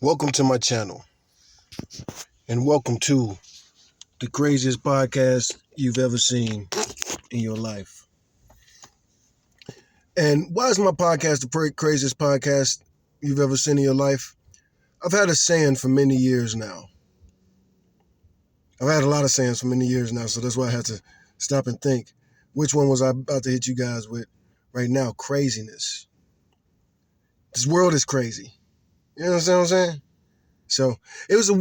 Welcome to my channel, and welcome to the craziest podcast you've ever seen in your life. And why is my podcast the craziest podcast you've ever seen in your life? I've had a saying for many years now. I've had a lot of sayings for many years now, so that's why I had to stop and think. Which one was I about to hit you guys with right now? Craziness. This world is crazy. You know what I'm saying? So it was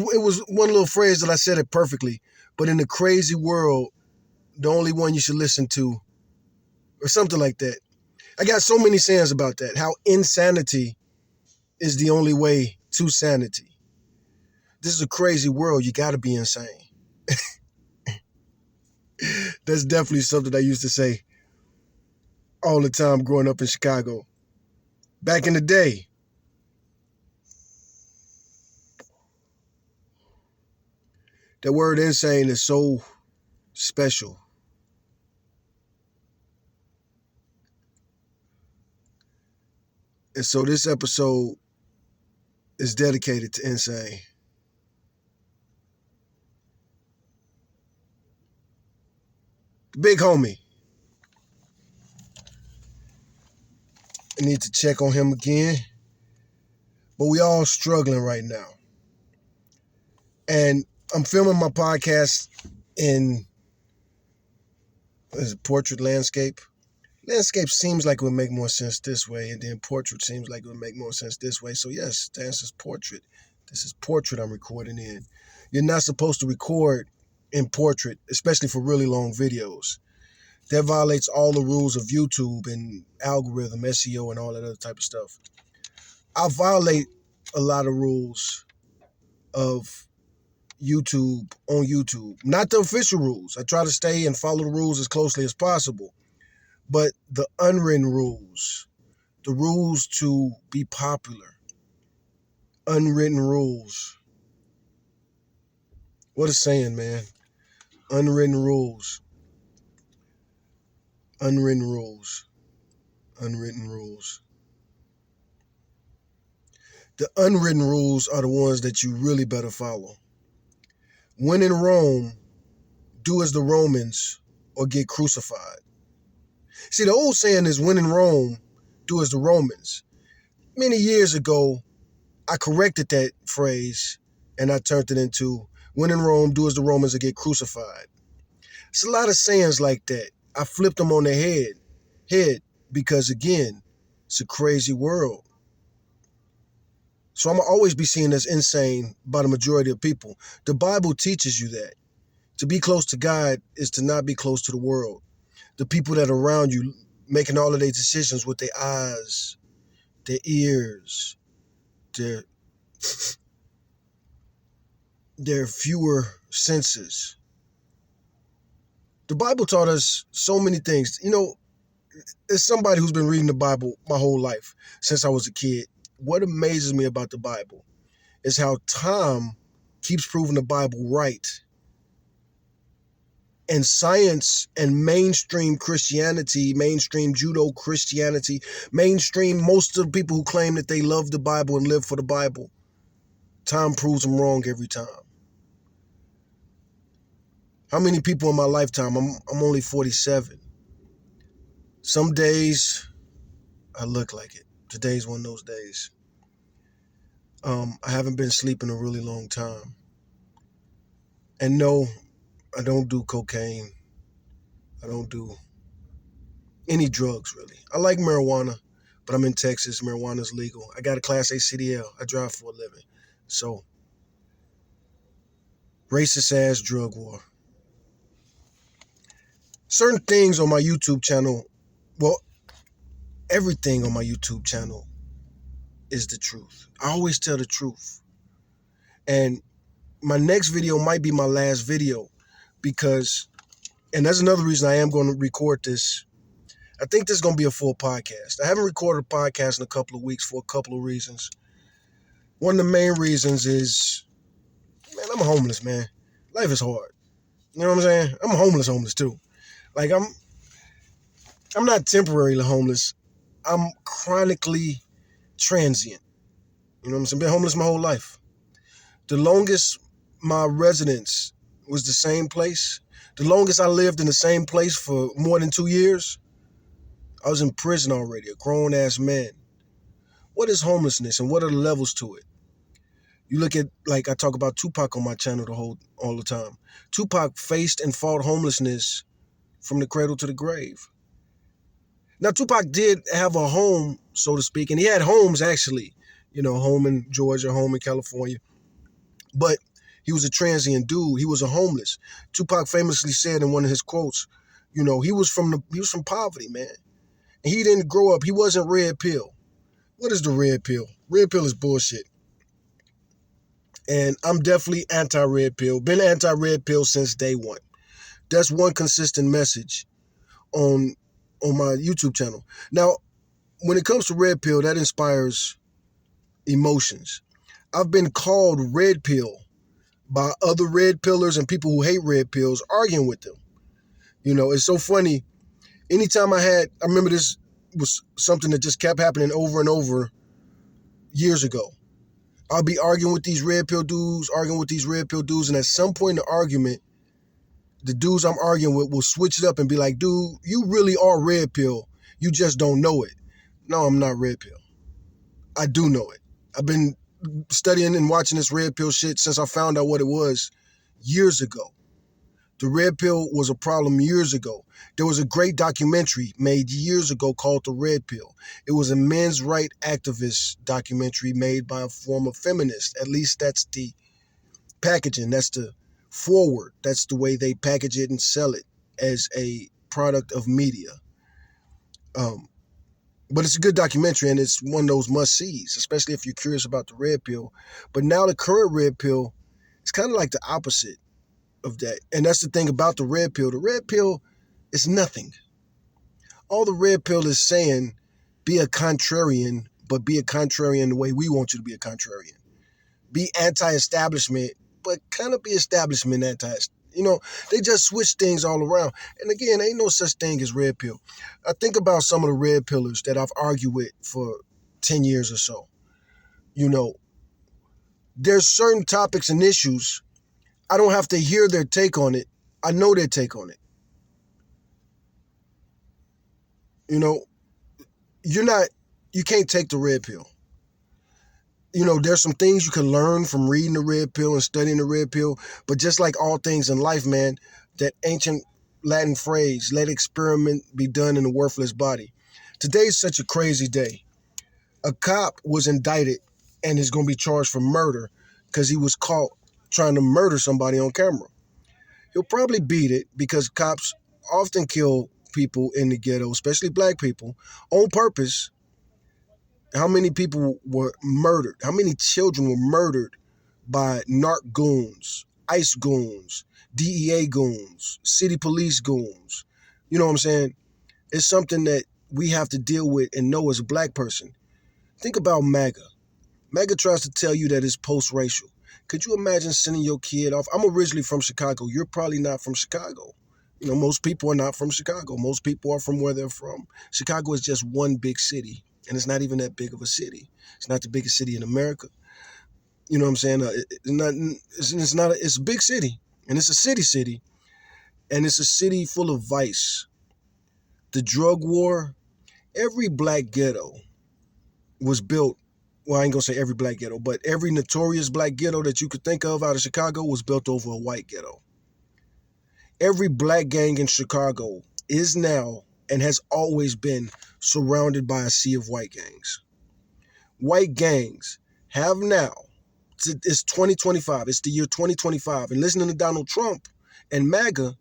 one little phrase that I said it perfectly. But in the crazy world, the only one you should listen to, or something like that. I got so many sayings about that. How insanity is the only way to sanity. This is a crazy world. You got to be insane. That's definitely something I used to say all the time growing up in Chicago. Back in the day. That word insane is so special. And so this episode is dedicated to insane. The big homie. I need to check on him again. But we all struggling right now. And I'm filming my podcast in portrait landscape. Landscape seems like it would make more sense this way, and then portrait seems like it would make more sense this way. So yes, the answer is portrait. This is portrait I'm recording in. You're not supposed to record in portrait, especially for really long videos. That violates all the rules of YouTube and algorithm, SEO, and all that other type of stuff. I violate a lot of rules of YouTube on YouTube. Not the official rules. I try to stay and follow the rules as closely as possible. But the unwritten rules, the rules to be popular, unwritten rules. What a saying, man. Unwritten rules. Unwritten rules. Unwritten rules. The unwritten rules are the ones that you really better follow. When in Rome, do as the Romans or get crucified. See, the old saying is when in Rome, do as the Romans. Many years ago, I corrected that phrase and I turned it into when in Rome, do as the Romans or get crucified. It's a lot of sayings like that. I flipped them on their head because, again, it's a crazy world. So I'm going to always be seen as insane by the majority of people. The Bible teaches you that. To be close to God is to not be close to the world. The people that are around you making all of their decisions with their eyes, their ears, their fewer senses. The Bible taught us so many things. You know, as somebody who's been reading the Bible my whole life, since I was a kid, what amazes me about the Bible is how time keeps proving the Bible right. And science and mainstream Christianity, mainstream Judo Christianity, mainstream most of the people who claim that they love the Bible and live for the Bible, time proves them wrong every time. How many people in my lifetime? I'm only 47. Some days I look like it. Today's one of those days. I haven't been sleeping a really long time. And no, I don't do cocaine. I don't do any drugs, really. I like marijuana, but I'm in Texas. Marijuana's legal. I got a Class A CDL. I drive for a living. So, racist ass drug war. Certain things on my YouTube channel, well, everything on my YouTube channel is the truth. I always tell the truth. And my next video might be my last video because, and that's another reason I am going to record this. I think this is going to be a full podcast. I haven't recorded a podcast in a couple of weeks for a couple of reasons. One of the main reasons is, man, I'm homeless, man. Life is hard. You know what I'm saying? I'm homeless too. Like I'm not temporarily homeless. I'm chronically transient. You know what I'm saying? Been homeless my whole life. The longest my residence was the same place. The longest I lived in the same place for more than 2 years, I was in prison already, a grown ass man. What is homelessness and what are the levels to it? You look at, like I talk about Tupac on my channel all the time. Tupac faced and fought homelessness from the cradle to the grave. Now, Tupac did have a home, so to speak, and he had homes actually, home in Georgia, home in California, but he was a transient dude. He was a homeless. Tupac famously said in one of his quotes, he was from poverty, man. And he didn't grow up. He wasn't red pill. What is the red pill? Red pill is bullshit. And I'm definitely anti-red pill. Been anti-red pill since day one. That's one consistent message on my YouTube channel. Now, when it comes to red pill, that inspires emotions. I've been called red pill by other red pillers and people who hate red pills, arguing with them. It's so funny. Anytime I remember this was something that just kept happening over and over years ago. I'll be arguing with these red pill dudes, and at some point in the argument, the dudes I'm arguing with will switch it up and be like, dude, you really are red pill. You just don't know it. No, I'm not red pill. I do know it. I've been studying and watching this red pill shit since I found out what it was years ago. The red pill was a problem years ago. There was a great documentary made years ago called The Red Pill. It was a men's right activist documentary made by a former feminist. At least that's the packaging. That's the forward. That's the way they package it and sell it as a product of media. But it's a good documentary, and it's one of those must-sees, especially if you're curious about the red pill. But now the current red pill is kind of like the opposite of that. And that's the thing about the red pill. The red pill is nothing. All the red pill is saying, be a contrarian, but be a contrarian the way we want you to be a contrarian. Be anti-establishment, but kind of be establishment anti. They just switch things all around. And again, ain't no such thing as red pill. I think about some of the red pillars that I've argued with for 10 years or so. There's certain topics and issues. I don't have to hear their take on it. I know their take on it. You can't take the red pill. There's some things you can learn from reading the red pill and studying the red pill, but just like all things in life, man, that ancient Latin phrase, let experiment be done in a worthless body. Today's such a crazy day. A cop was indicted and is going to be charged for murder because he was caught trying to murder somebody on camera. He'll probably beat it because cops often kill people in the ghetto, especially black people, on purpose. How many people were murdered? How many children were murdered by narc goons, ICE goons, DEA goons, city police goons? You know what I'm saying? It's something that we have to deal with and know as a black person. Think about MAGA. MAGA tries to tell you that it's post-racial. Could you imagine sending your kid off? I'm originally from Chicago. You're probably not from Chicago. Most people are not from Chicago. Most people are from where they're from. Chicago is just one big city, and it's not even that big of a city. It's not the biggest city in America. You know what I'm saying? It's a big city, and it's a city, and it's a city full of vice. The drug war, every black ghetto was built. Well, I ain't gonna say every black ghetto, but every notorious black ghetto that you could think of out of Chicago was built over a white ghetto. Every black gang in Chicago is now and has always been surrounded by a sea of white gangs. White gangs have now, it's 2025, it's the year 2025, and listening to Donald Trump and MAGA,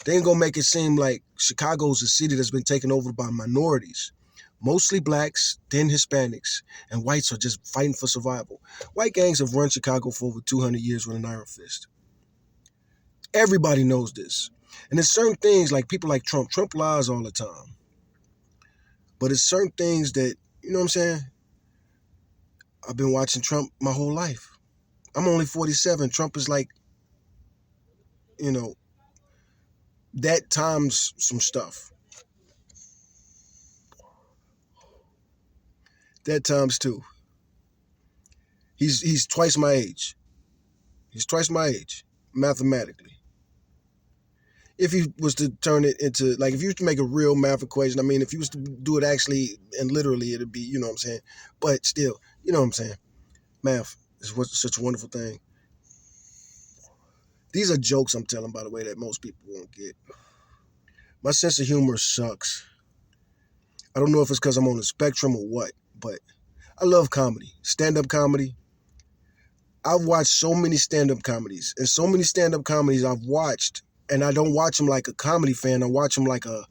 they ain't gonna make it seem like Chicago's a city that's been taken over by minorities. Mostly blacks, then Hispanics, and whites are just fighting for survival. White gangs have run Chicago for over 200 years with an iron fist. Everybody knows this. And there's certain things like people like Trump. Trump lies all the time. But it's certain things that, you know what I'm saying? I've been watching Trump my whole life. I'm only 47. Trump is like, that times some stuff. That times two. He's twice my age. He's twice my age, mathematically. If he was to turn it into, like, if you was to make a real math equation, I mean, if you was to do it actually and literally, it'd be, you know what I'm saying? But still, you know what I'm saying? Math is such a wonderful thing. These are jokes I'm telling, by the way, that most people won't get. My sense of humor sucks. I don't know if it's because I'm on the spectrum or what, but I love comedy, stand-up comedy. I've watched so many stand-up comedies, and so many stand-up comedies I've watched, and I don't watch them like a comedy fan. I watch them like a,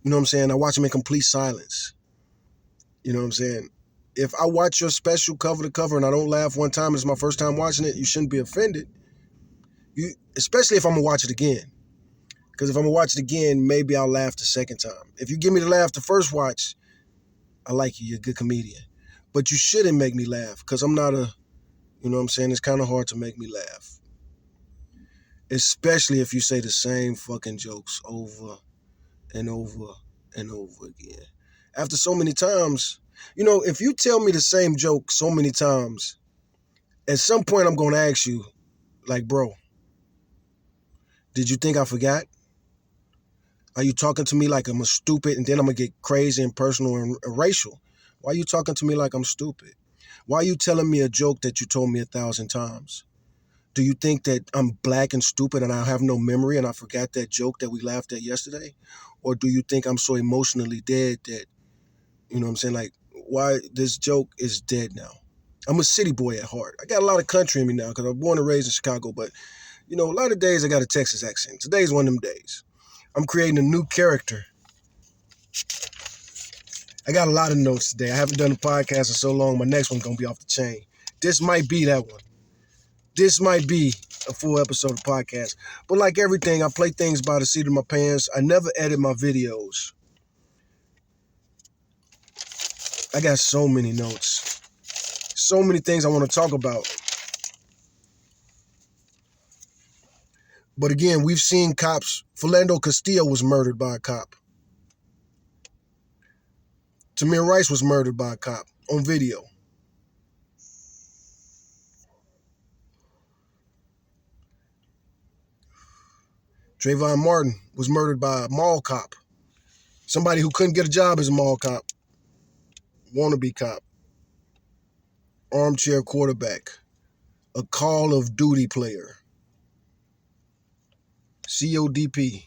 you know what I'm saying? I watch them in complete silence. You know what I'm saying? If I watch your special cover to cover and I don't laugh one time, it's my first time watching it, you shouldn't be offended. Especially if I'm going to watch it again. Because if I'm going to watch it again, maybe I'll laugh the second time. If you give me the laugh the first watch, I like you. You're a good comedian. But you shouldn't make me laugh because I'm not a, you know what I'm saying? It's kind of hard to make me laugh. Especially if you say the same fucking jokes over and over and over again. After so many times, you know, if you tell me the same joke so many times, at some point I'm going to ask you, like, bro, did you think I forgot? Are you talking to me like I'm a stupid, and then I'm going to get crazy and personal and racial? Why are you talking to me like I'm stupid? Why are you telling me a joke that you told me 1,000 times? Do you think that I'm black and stupid and I have no memory and I forgot that joke that we laughed at yesterday? Or do you think I'm so emotionally dead that, you know what I'm saying, like, why this joke is dead now? I'm a city boy at heart. I got a lot of country in me now because I'm born and raised in Chicago, but, you know, a lot of days I got a Texas accent. Today's one of them days. I'm creating a new character. I got a lot of notes today. I haven't done a podcast in so long. My next one's going to be off the chain. This might be that one. This might be a full episode of podcast. But like everything, I play things by the seat of my pants. I never edit my videos. I got so many notes. So many things I want to talk about. But again, we've seen cops. Philando Castillo was murdered by a cop. Tamir Rice was murdered by a cop on video. Trayvon Martin was murdered by a mall cop. Somebody who couldn't get a job as a mall cop. Wannabe cop. Armchair quarterback. A Call of Duty player. CODP.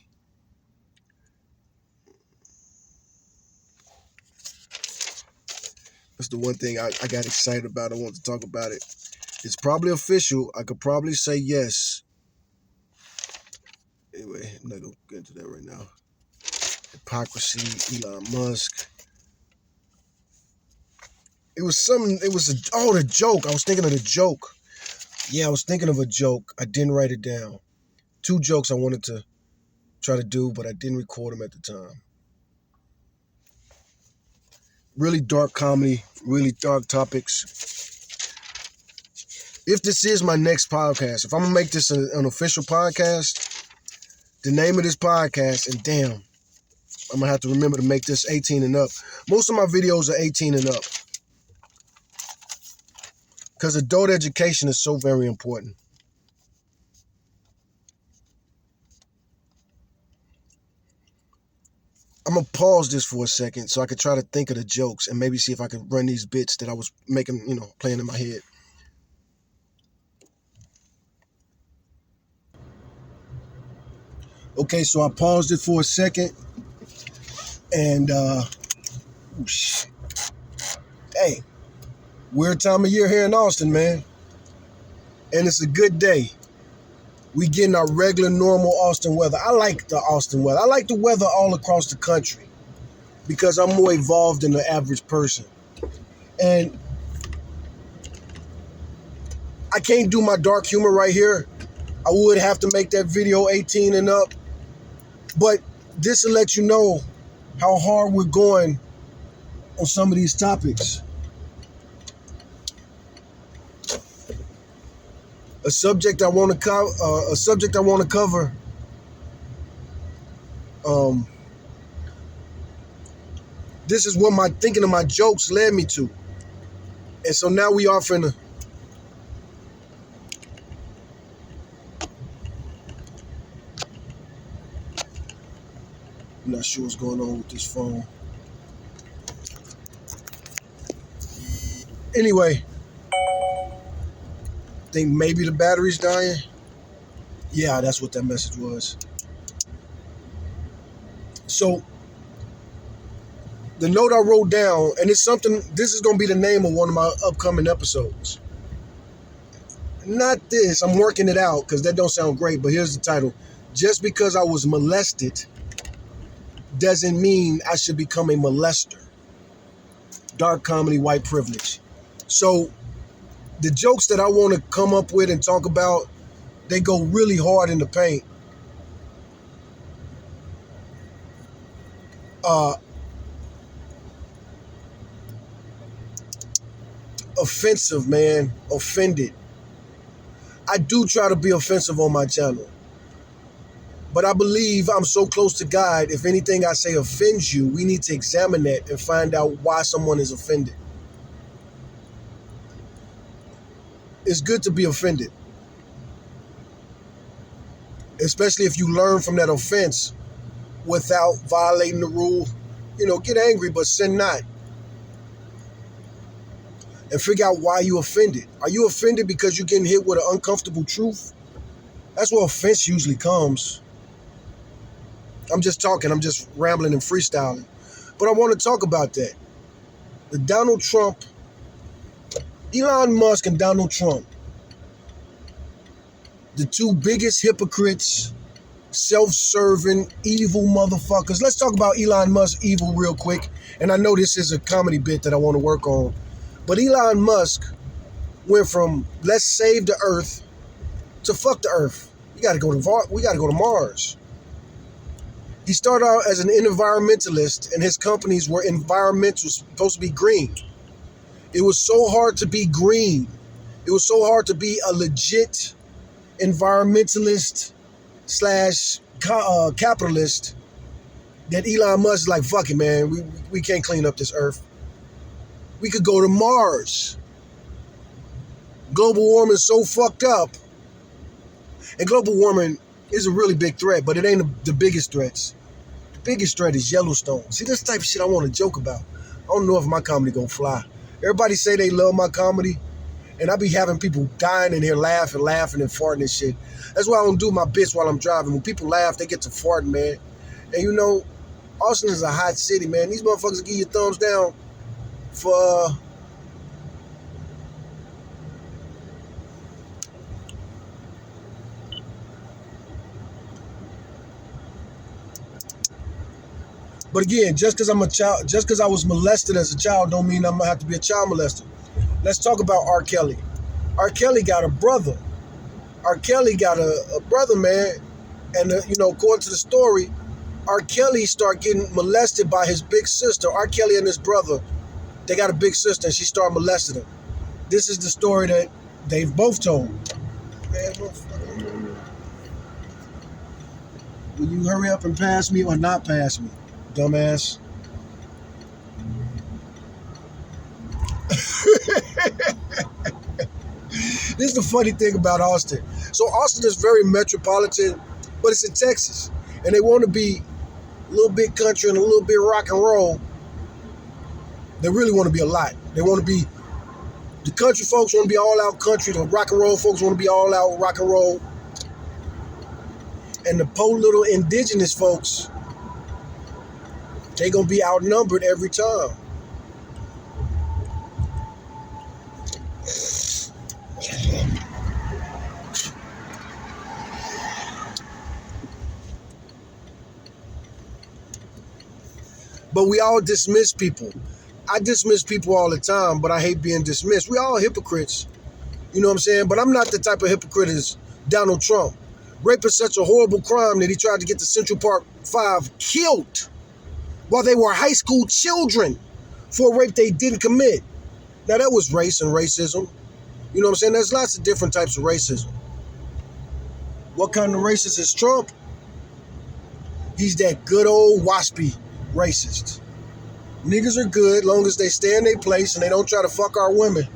That's the one thing I got excited about. I want to talk about it. It's probably official. I could probably say yes. Anyway, I'm not going to get into that right now. Hypocrisy, Elon Musk. It was the joke. I was thinking of the joke. Yeah, I was thinking of a joke. I didn't write it down. 2 jokes I wanted to try to do, but I didn't record them at the time. Really dark comedy, really dark topics. If this is my next podcast, if I'm going to make this an official podcast, the name of this podcast, and damn, I'm going to have to remember to make this 18 and up. Most of my videos are 18 and up. Because adult education is so very important. I'm going to pause this for a second so I could try to think of the jokes and maybe see if I could run these bits that I was making, you know, playing in my head. Okay, so I paused it for a second. And, hey, weird time of year here in Austin, man. And it's a good day. We getting our regular, normal Austin weather. I like the Austin weather. I like the weather all across the country because I'm more evolved than the average person. And I can't do my dark humor right here. I would have to make that video 18 and up. But this will let you know how hard we're going on some of these topics. A subject I want to cover. This is what my thinking of my jokes led me to, and so now we are finna I'm not sure what's going on with this phone. Anyway, I think maybe the battery's dying. Yeah, that's what that message was. So the note I wrote down, and it's something, this is going to be the name of one of my upcoming episodes. Not this, I'm working it out because that don't sound great, but here's the title. Just because I was molested doesn't mean I should become a molester. Dark comedy, white privilege. So the jokes that I want to come up with and talk about, they go really hard in the paint. Offensive, man. Offended. I do try to be offensive on my channel. But I believe I'm so close to God, if anything I say offends you, we need to examine that and find out why someone is offended. It's good to be offended. Especially if you learn from that offense without violating the rule. You know, get angry, but sin not. And figure out why you offended. Are you offended because you're getting hit with an uncomfortable truth? That's where offense usually comes. I'm just talking. I'm just rambling and freestyling. But I want to talk about that. The Donald Trump, Elon Musk and Donald Trump, the two biggest hypocrites, self-serving, evil motherfuckers. Let's talk about Elon Musk evil real quick. And I know this is a comedy bit that I want to work on. But Elon Musk went from let's save the earth to fuck the earth. We gotta go to Mars. He started out as an environmentalist, and his companies were environmental, supposed to be green. It was so hard to be green. It was so hard to be a legit environmentalist slash capitalist that Elon Musk is like, fuck it, man. We can't clean up this earth. We could go to Mars. Global warming is so fucked up. And global warming is a really big threat, but it ain't the biggest threats. The biggest threat is Yellowstone. See, this type of shit I want to joke about. I don't know if my comedy gonna fly. Everybody say they love my comedy, and I be having people dying in here laughing and farting and shit. That's why I don't do my bits while I'm driving. When people laugh, they get to farting, man. And you know, Austin is a hot city, man. These motherfuckers give you thumbs down for But again, just because I'm a child, just because I was molested as a child, don't mean I'm gonna have to be a child molester. Let's talk about R. Kelly. R. Kelly got a brother. R. Kelly got a brother, man. And you know, according to the story, R. Kelly started getting molested by his big sister. R. Kelly and his brother, they got a big sister, and she started molesting him. This is the story that they've both told. Man, will you hurry up and pass me or not pass me, dumbass? This is the funny thing about Austin. So Austin is very metropolitan, but it's in Texas. And they want to be a little bit country and a little bit rock and roll. They really want to be a lot. They want to be, the country folks want to be all out country. The rock and roll folks want to be all out rock and roll. And the poor little indigenous folks, they going to be outnumbered every time. But we all dismiss people. I dismiss people all the time, but I hate being dismissed. We all hypocrites. You know what I'm saying? But I'm not the type of hypocrite as Donald Trump. Rape is such a horrible crime that he tried to get the Central Park 5 killed while they were high school children for a rape they didn't commit. Now, that was race and racism. You know what I'm saying? There's lots of different types of racism. What kind of racist is Trump? He's that good old waspy racist. Niggas are good long as they stay in their place and they don't try to fuck our women.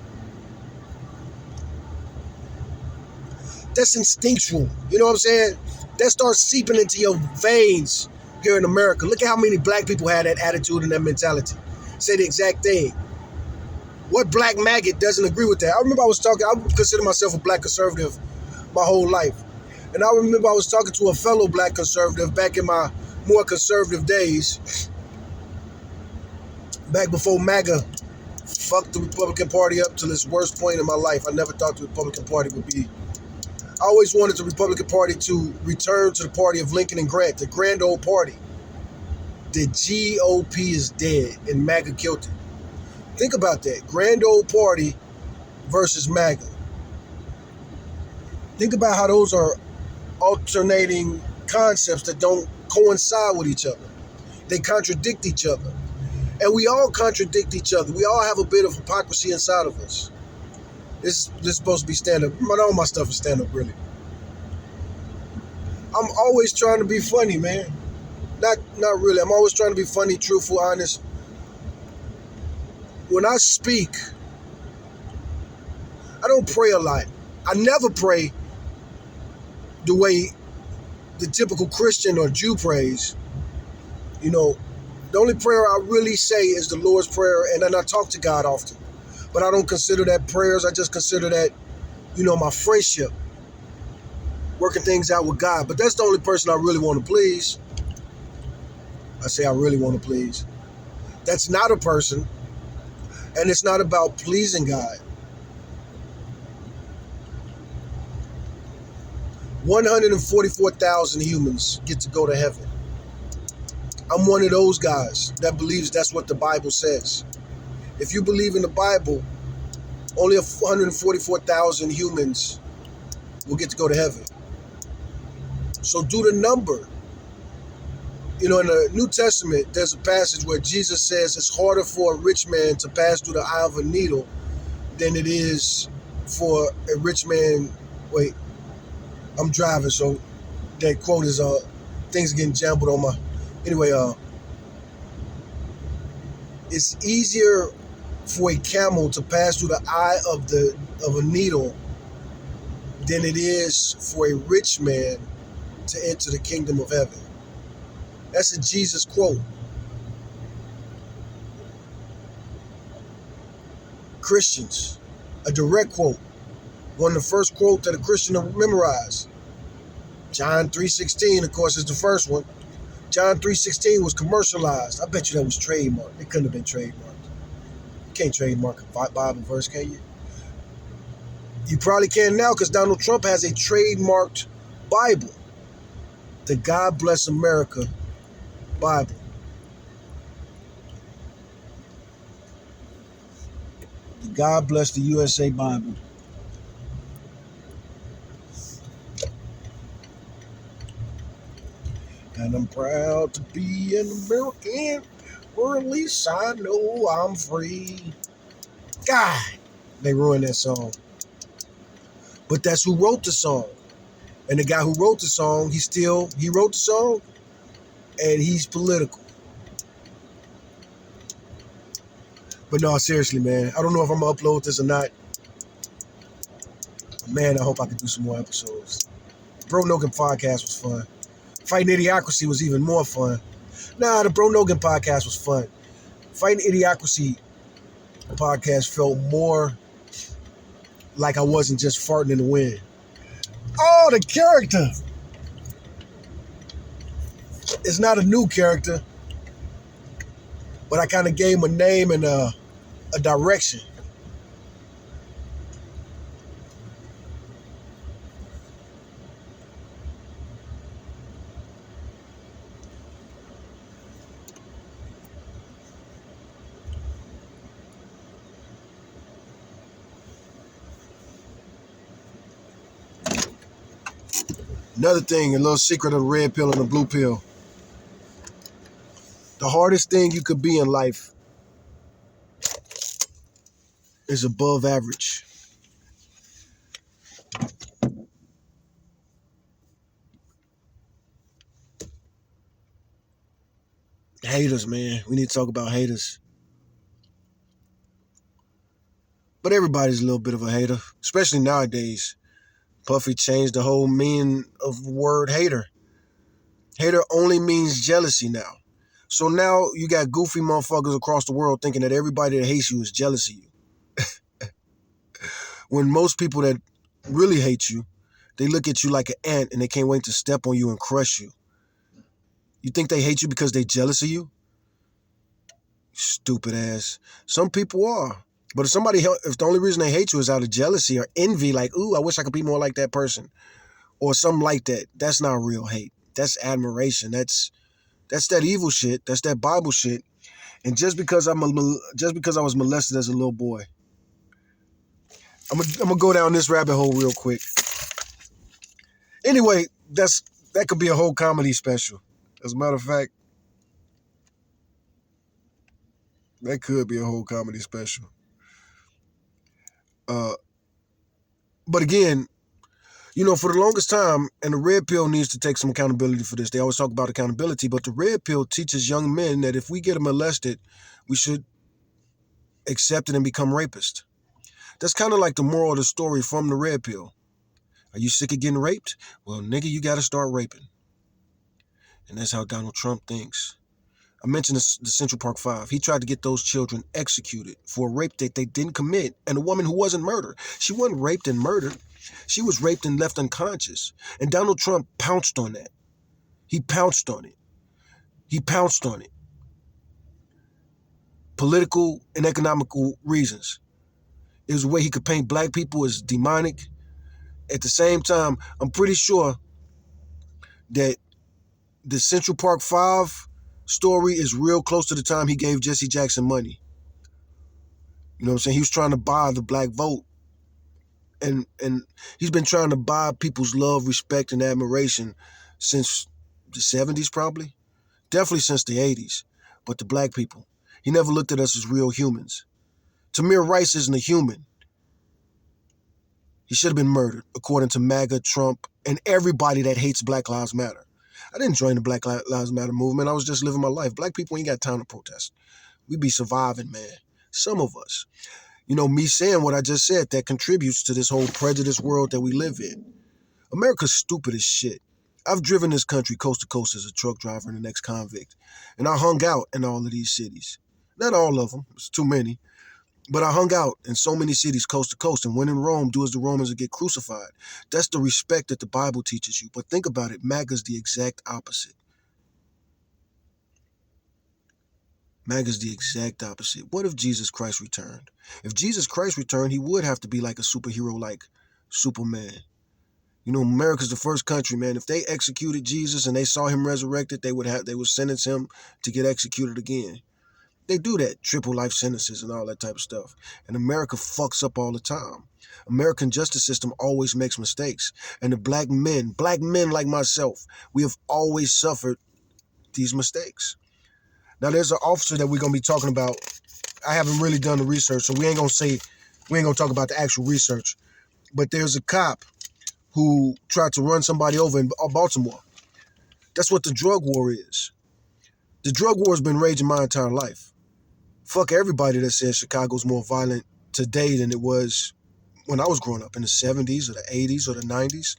That's instinctual. You know what I'm saying? That starts seeping into your veins here in America. Look at how many black people had that attitude and that mentality. Say the exact thing. What black maggot doesn't agree with that? I remember I consider myself a black conservative my whole life. And I remember I was talking to a fellow black conservative back in my more conservative days, back before MAGA fucked the Republican Party up to its worst point in my life. I never thought the Republican Party would be. I always wanted the Republican Party to return to the party of Lincoln and Grant, the grand old party. The GOP is dead and MAGA killed it. Think about that. Grand old party versus MAGA. Think about how those are alternating concepts that don't coincide with each other. They contradict each other. And we all contradict each other. We all have a bit of hypocrisy inside of us. This is supposed to be stand-up. All my stuff is stand-up, really. I'm always trying to be funny, man. Not really. I'm always trying to be funny, truthful, honest. When I speak, I don't pray a lot. I never pray the way the typical Christian or Jew prays. You know, the only prayer I really say is the Lord's Prayer, and then I talk to God often. But I don't consider that prayers. I just consider that, my friendship, working things out with God. But that's the only person I really want to please. I say I really want to please. That's not a person, and it's not about pleasing God. 144,000 humans get to go to heaven. I'm one of those guys that believes that's what the Bible says. If you believe in the Bible, only 144,000 humans will get to go to heaven. So do the number. In the New Testament, there's a passage where Jesus says it's harder for a rich man to pass through the eye of a needle than it is for a rich man. Wait, I'm driving, so that quote is things are getting jumbled on my. Anyway, it's easier for a camel to pass through the eye of a needle than it is for a rich man to enter the kingdom of heaven. That's a Jesus quote. Christians, a direct quote. One of the first quotes that a Christian will memorize. John 3:16, of course, is the first one. John 3:16 was commercialized. I bet you that was trademarked. It couldn't have been trademarked. You can't trademark a Bible verse, can you? You probably can now because Donald Trump has a trademarked Bible. The God Bless America Bible. The God Bless the USA Bible. And I'm proud to be an American, or at least I know I'm free. God, they ruined that song. But that's who wrote the song. And the guy who wrote the song, he wrote the song, and he's political. But no, seriously, man, I don't know if I'm going to upload this or not. Man, I hope I can do some more episodes. Bro Nogan podcast was fun. Fighting Idiocracy was even more fun. Nah, the Bro Nogan podcast was fun. Fighting Idiocracy podcast felt more like I wasn't just farting in the wind. Oh, the character! It's not a new character, but I kind of gave him a name and a direction. Another thing, a little secret of the red pill and the blue pill. The hardest thing you could be in life is above average. Haters, man. We need to talk about haters. But everybody's a little bit of a hater, especially nowadays. Puffy changed the whole meaning of the word hater. Hater only means jealousy now. So now you got goofy motherfuckers across the world thinking that everybody that hates you is jealous of you. When most people that really hate you, they look at you like an ant and they can't wait to step on you and crush you. You think they hate you because they jealous of you? Stupid ass. Some people are. But if the only reason they hate you is out of jealousy or envy, like, ooh, I wish I could be more like that person, or something like that, that's not real hate. That's admiration. That's that evil shit. That's that Bible shit. And just because I was molested as a little boy, I'm gonna go down this rabbit hole real quick. Anyway, that could be a whole comedy special. As a matter of fact, that could be a whole comedy special. But again, for the longest time, and the red pill needs to take some accountability for this. They always talk about accountability, but the red pill teaches young men that if we get molested, we should accept it and become rapists. That's kind of like the moral of the story from the red pill. Are you sick of getting raped? Well, nigga, you got to start raping. And that's how Donald Trump thinks. I mentioned the Central Park Five. He tried to get those children executed for a rape that they didn't commit, and a woman who wasn't murdered. She wasn't raped and murdered. She was raped and left unconscious. And Donald Trump pounced on that. He pounced on it. He pounced on it. Political and economical reasons. It was a way he could paint black people as demonic. At the same time, I'm pretty sure that the Central Park Five story is real close to the time he gave Jesse Jackson money. You know what I'm saying? He was trying to buy the black vote. And he's been trying to buy people's love, respect, and admiration since the 70s, probably. Definitely since the 80s. But the black people. He never looked at us as real humans. Tamir Rice isn't a human. He should have been murdered, according to MAGA, Trump, and everybody that hates Black Lives Matter. I didn't join the Black Lives Matter movement. I was just living my life. Black people ain't got time to protest. We be surviving, man. Some of us. Me saying what I just said, that contributes to this whole prejudice world that we live in. America's stupid as shit. I've driven this country coast to coast as a truck driver and an ex-convict. And I hung out in all of these cities. Not all of them. It's too many. But I hung out in so many cities coast to coast. And when in Rome, do as the Romans and get crucified. That's the respect that the Bible teaches you. But think about it. MAGA's the exact opposite. MAGA's the exact opposite. What if Jesus Christ returned? If Jesus Christ returned, he would have to be like a superhero like Superman. America's the first country, man. If they executed Jesus and they saw him resurrected, they would sentence him to get executed again. They do that, triple life sentences and all that type of stuff. And America fucks up all the time. American justice system always makes mistakes. And the black men like myself, we have always suffered these mistakes. Now, there's an officer that we're going to be talking about. I haven't really done the research, so we ain't going to talk about the actual research. But there's a cop who tried to run somebody over in Baltimore. That's what the drug war is. The drug war has been raging my entire life. Fuck everybody that says Chicago's more violent today than it was when I was growing up in the 70s or the 80s or the 90s.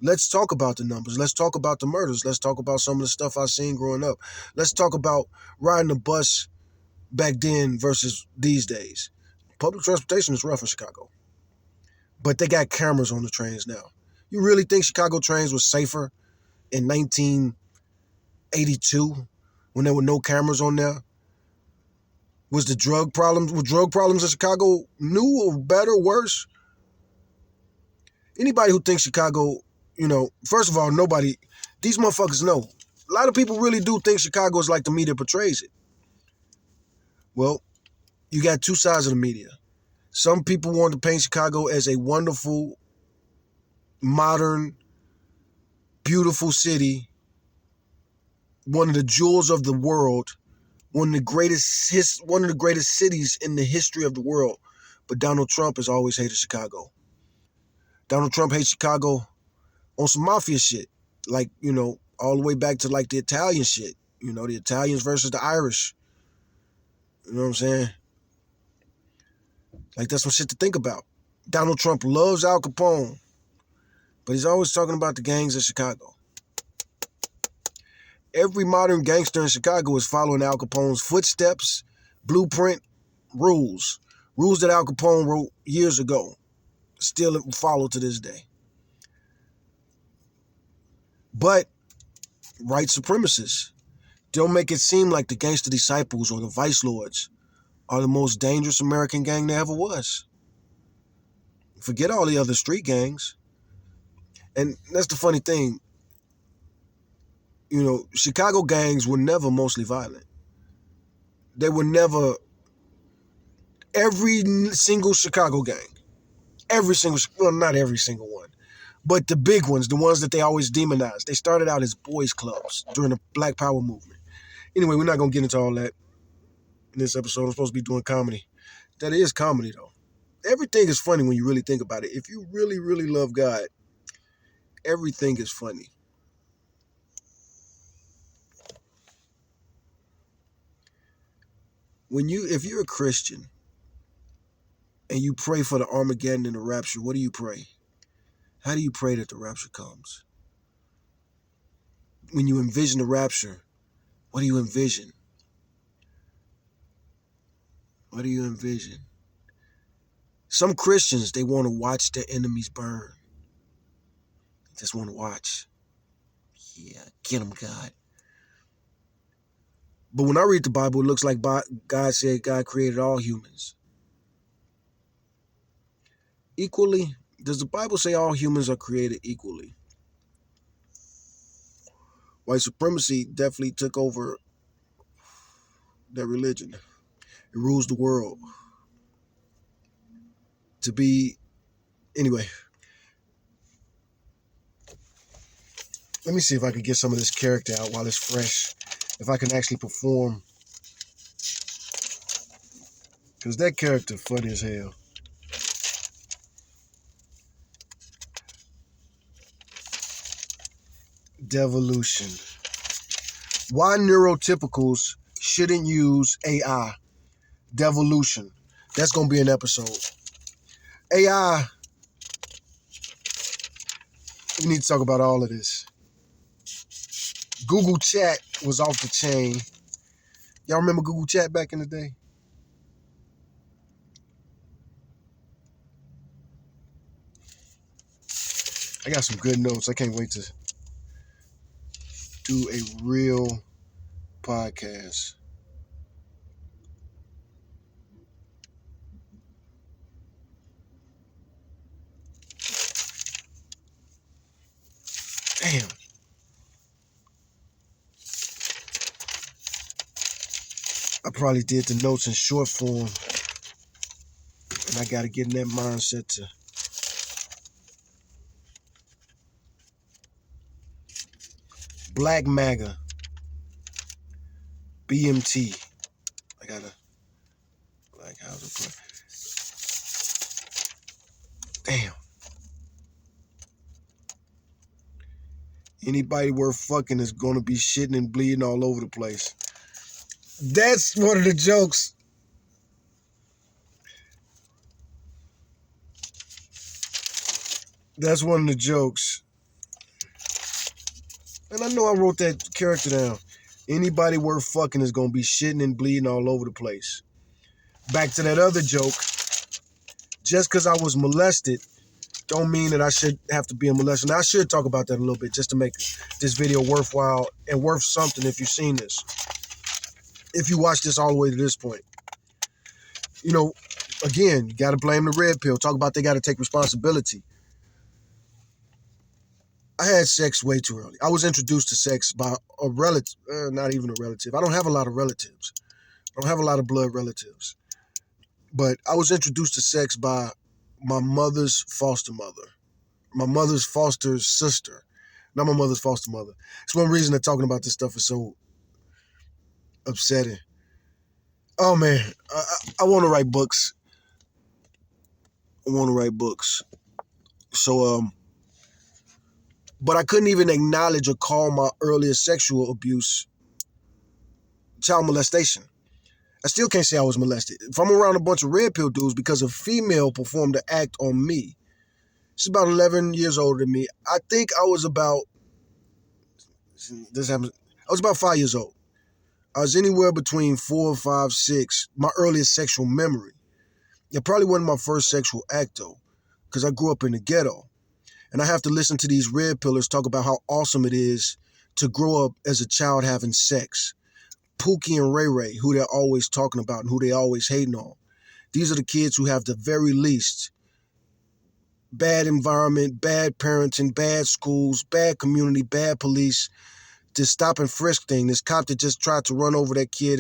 Let's talk about the numbers. Let's talk about the murders. Let's talk about some of the stuff I've seen growing up. Let's talk about riding the bus back then versus these days. Public transportation is rough in Chicago. But they got cameras on the trains now. You really think Chicago trains were safer in 1982 when there were no cameras on there? Were drug problems in Chicago new or better, worse? Anybody who thinks Chicago, first of all, these motherfuckers know. A lot of people really do think Chicago is like the media portrays it. Well, you got two sides of the media. Some people want to paint Chicago as a wonderful, modern, beautiful city, one of the jewels of the world, one of the greatest cities in the history of the world. But Donald Trump has always hated Chicago. Donald Trump hates Chicago on some mafia shit, like, all the way back to like the Italian shit, the Italians versus the Irish. You know what I'm saying? Like, that's some shit to think about. Donald Trump loves Al Capone, but he's always talking about the gangs of Chicago. Every modern gangster in Chicago is following Al Capone's footsteps, blueprint, rules. Rules that Al Capone wrote years ago, still followed to this day. But white supremacists don't make it seem like the gangster disciples or the vice lords are the most dangerous American gang there ever was. Forget all the other street gangs. And that's the funny thing. You know, Chicago gangs were never mostly violent. They were never... Every single Chicago gang, well, not every single one, but the big ones, the ones that they always demonize, they started out as boys clubs during the Black Power movement. Anyway, we're not going to get into all that in this episode. I'm supposed to be doing comedy. That is comedy, though. Everything is funny when you really think about it. If you really, really love God, everything is funny. If you're a Christian and you pray for the Armageddon and the rapture, what do you pray? How do you pray that the rapture comes? When you envision the rapture, what do you envision? What do you envision? Some Christians, they want to watch their enemies burn. They just want to watch. Yeah, get them, God. But when I read the Bible, it looks like God said God created all humans equally. Does the Bible say all humans are created equally? White supremacy definitely took over that religion. It rules the world. Anyway, let me see if I can get some of this character out while it's fresh. If I can actually perform. Because that character funny as hell. Devolution. Why neurotypicals shouldn't use AI. Devolution. That's going to be an episode. AI. We need to talk about all of this. Google Chat was off the chain. Y'all remember Google Chat back in the day? I got some good notes. I can't wait to do a real podcast. Damn. I probably did the notes in short form. And I got to get in that mindset to Black MAGA. BMT. I got to Black House. Damn. Anybody worth fucking is going to be shitting and bleeding all over the place. That's one of the jokes. That's one of the jokes. And I know I wrote that character down. Anybody worth fucking is going to be shitting and bleeding all over the place. Back to that other joke. Just because I was molested don't mean that I should have to be a molester. Now, I should talk about that a little bit just to make this video worthwhile and worth something if you've seen this. If you watch this all the way to this point. You know, again, you got to blame the red pill. Talk about they got to take responsibility. I had sex way too early. I was introduced to sex by a relative, not even a relative. I don't have a lot of relatives. I don't have a lot of blood relatives. But I was introduced to sex by my mother's foster mother. My mother's foster sister. Not my mother's foster mother. It's one reason that talking about this stuff is so upsetting. Oh, man. I want to write books. So, but I couldn't even acknowledge or call my earlier sexual abuse child molestation. I still can't say I was molested. If I'm around a bunch of red pill dudes because a female performed the act on me, she's about 11 years older than me. I think I was about, I was about 5 years old. I was anywhere between 4, 5, 6, my earliest sexual memory. It probably wasn't my first sexual act, though, because I grew up in the ghetto. And I have to listen to these red pillars talk about how awesome it is to grow up as a child having sex. Pookie and Ray Ray, who they're always talking about and who they always hating on. These are the kids who have the very least bad environment, bad parenting, bad schools, bad community, bad police. This stop and frisk thing, this cop that just tried to run over that kid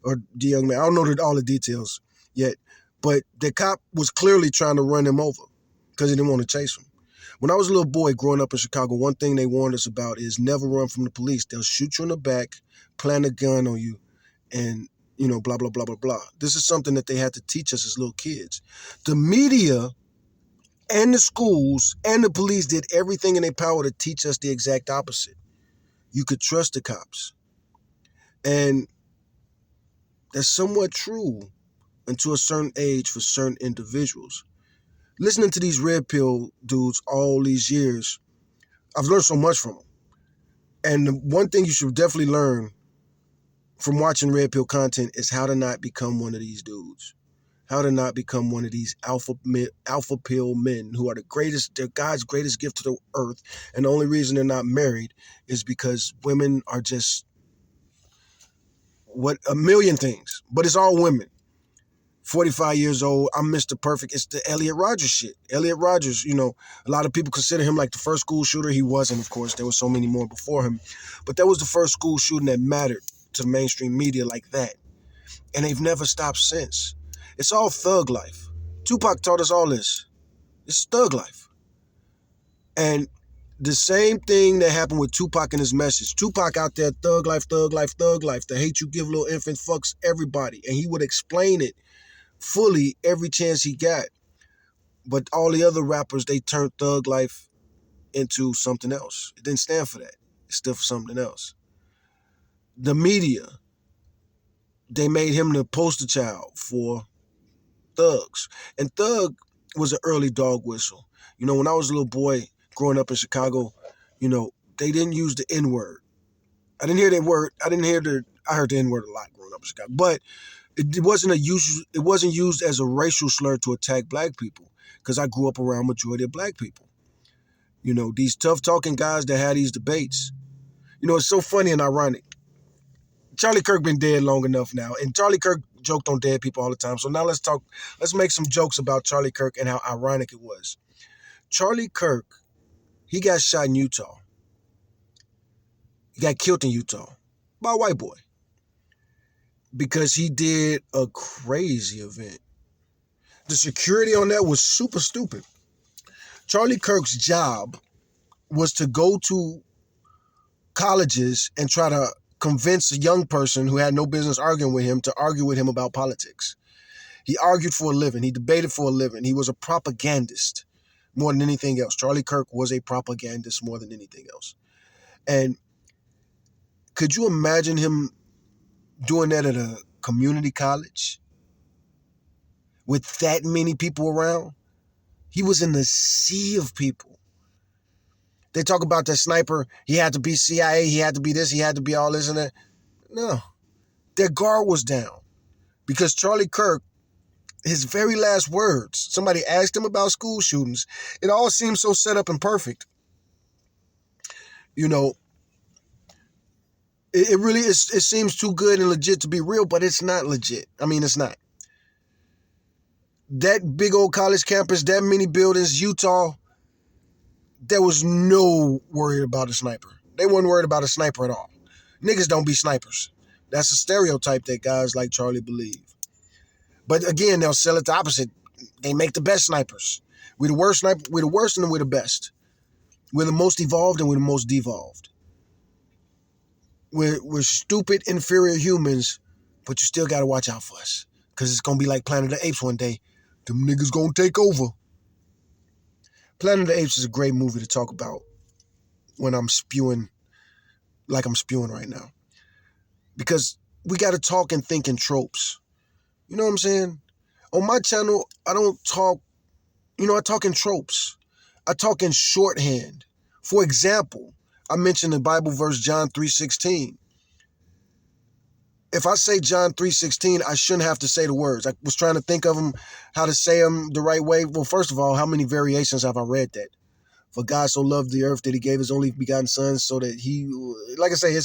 or the young man. I don't know all the details yet, but the cop was clearly trying to run him over because he didn't want to chase him. When I was a little boy growing up in Chicago, one thing they warned us about is never run from the police. They'll shoot you in the back, plant a gun on you, and, blah, blah, blah, blah, blah. This is something that they had to teach us as little kids. The media and the schools and the police did everything in their power to teach us the exact opposite. You could trust the cops. And that's somewhat true until a certain age for certain individuals. Listening to these red pill dudes all these years, I've learned so much from them. And the one thing you should definitely learn from watching red pill content is how to not become one of these dudes. How to not become one of these alpha pill men who are they're God's greatest gift to the earth. And the only reason they're not married is because women are just a million things, but it's all women. 45 years old, I'm Mr. Perfect. It's the Elliot Rodgers shit. Elliot Rodgers, a lot of people consider him like the first school shooter. He wasn't, of course. There were so many more before him. But that was the first school shooting that mattered to the mainstream media like that. And they've never stopped since. It's all thug life. Tupac taught us all this. This is thug life. And the same thing that happened with Tupac and his message. Tupac out there, thug life, thug life, thug life. The hate you give little infant fucks everybody. And he would explain it fully every chance he got. But all the other rappers, they turned thug life into something else. It didn't stand for that. It stood for something else. The media, they made him the poster child for thugs. And thug was an early dog whistle. When I was a little boy growing up in Chicago, they didn't use the N-word. I didn't hear that word. I heard the N-word a lot growing up in Chicago. But it wasn't used as a racial slur to attack black people because I grew up around majority of black people. These tough talking guys that had these debates. It's so funny and ironic. Charlie Kirk been dead long enough now, and Charlie Kirk joked on dead people all the time. So now let's make some jokes about Charlie Kirk and how ironic it was. Charlie Kirk, he got shot in Utah. He got killed in Utah by a white boy because he did a crazy event. The security on that was super stupid. Charlie Kirk's job was to go to colleges and try to convince a young person who had no business arguing with him to argue with him about politics. He argued for a living. He debated for a living. He was a propagandist more than anything else. Charlie Kirk was a propagandist more than anything else. And could you imagine him doing that at a community college with that many people around? He was in the sea of people. They talk about that sniper. He had to be CIA. He had to be this. He had to be all this and that. No. Their guard was down because Charlie Kirk, his very last words, somebody asked him about school shootings. It all seems so set up and perfect. It really is. It seems too good and legit to be real, but it's not legit. It's not. That big old college campus, that many buildings, Utah, there was no worry about a sniper. They weren't worried about a sniper at all. Niggas don't be snipers. That's a stereotype that guys like Charlie believe. But again, they'll sell it the opposite. They make the best snipers. We're the worst sniper. We're the worst and we're the best. We're the most evolved and we're the most devolved. We're stupid, inferior humans, but you still got to watch out for us because it's going to be like Planet of the Apes one day. Them niggas going to take over. Planet of the Apes is a great movie to talk about when I'm spewing like I'm spewing right now. Because we got to talk and think in tropes. You know what I'm saying? On my channel, I don't talk, I talk in tropes. I talk in shorthand. For example, I mentioned the Bible verse John 3:16. if I say John 3:16, I shouldn't have to say the words. I was trying to think of them, how to say them the right way. Well, first of all, how many variations have I read that? For God so loved the earth that he gave his only begotten son so that he, like I say,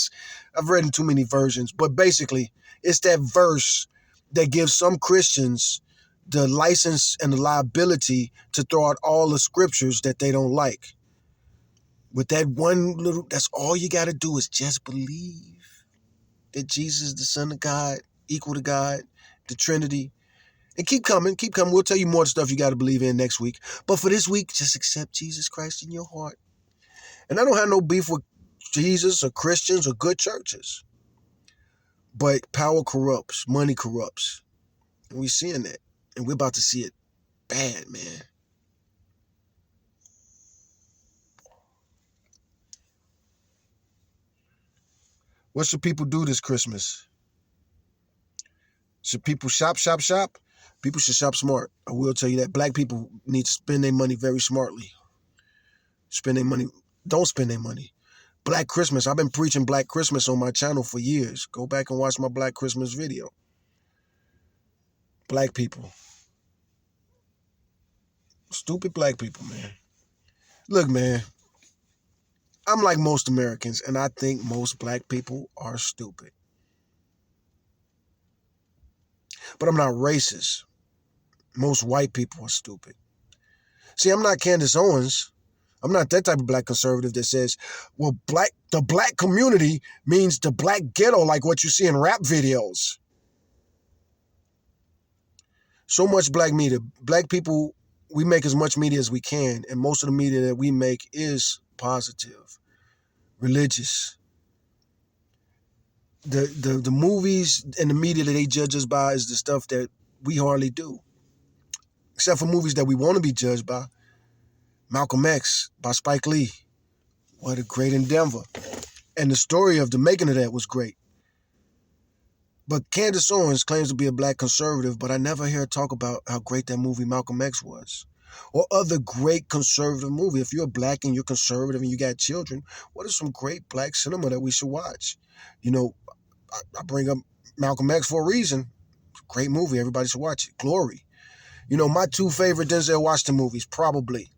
I've read in too many versions, but basically it's that verse that gives some Christians the license and the liability to throw out all the scriptures that they don't like. With that one little, that's all you got to do is just believe that Jesus is the Son of God, equal to God, the Trinity. And keep coming, keep coming. We'll tell you more stuff you got to believe in next week. But for this week, just accept Jesus Christ in your heart. And I don't have no beef with Jesus or Christians or good churches. But power corrupts, money corrupts. And we're seeing that. And we're about to see it bad, man. What should people do this Christmas? Should people shop, shop, shop? People should shop smart. I will tell you that. Black people need to spend their money very smartly. Spend their money. Don't spend their money. Black Christmas. I've been preaching Black Christmas on my channel for years. Go back and watch my Black Christmas video. Black people. Stupid black people, man. Look, man. I'm like most Americans, and I think most black people are stupid. But I'm not racist. Most white people are stupid. See, I'm not Candace Owens. I'm not that type of black conservative that says, well, the black community means the black ghetto, like what you see in rap videos. So much black media. Black people, we make as much media as we can, and most of the media that we make is positive, religious. The movies and the media that they judge us by is the stuff that we hardly do. Except for movies that we want to be judged by. Malcolm X by Spike Lee. What a great endeavor. And the story of the making of that was great. But Candace Owens claims to be a black conservative, but I never hear her talk about how great that movie Malcolm X was. Or other great conservative movie. If you're black and you're conservative and you got children, what is some great black cinema that we should watch? You know, I bring up Malcolm X for a reason. Great movie. Everybody should watch it. Glory. You know, my two favorite Denzel Washington movies, probably.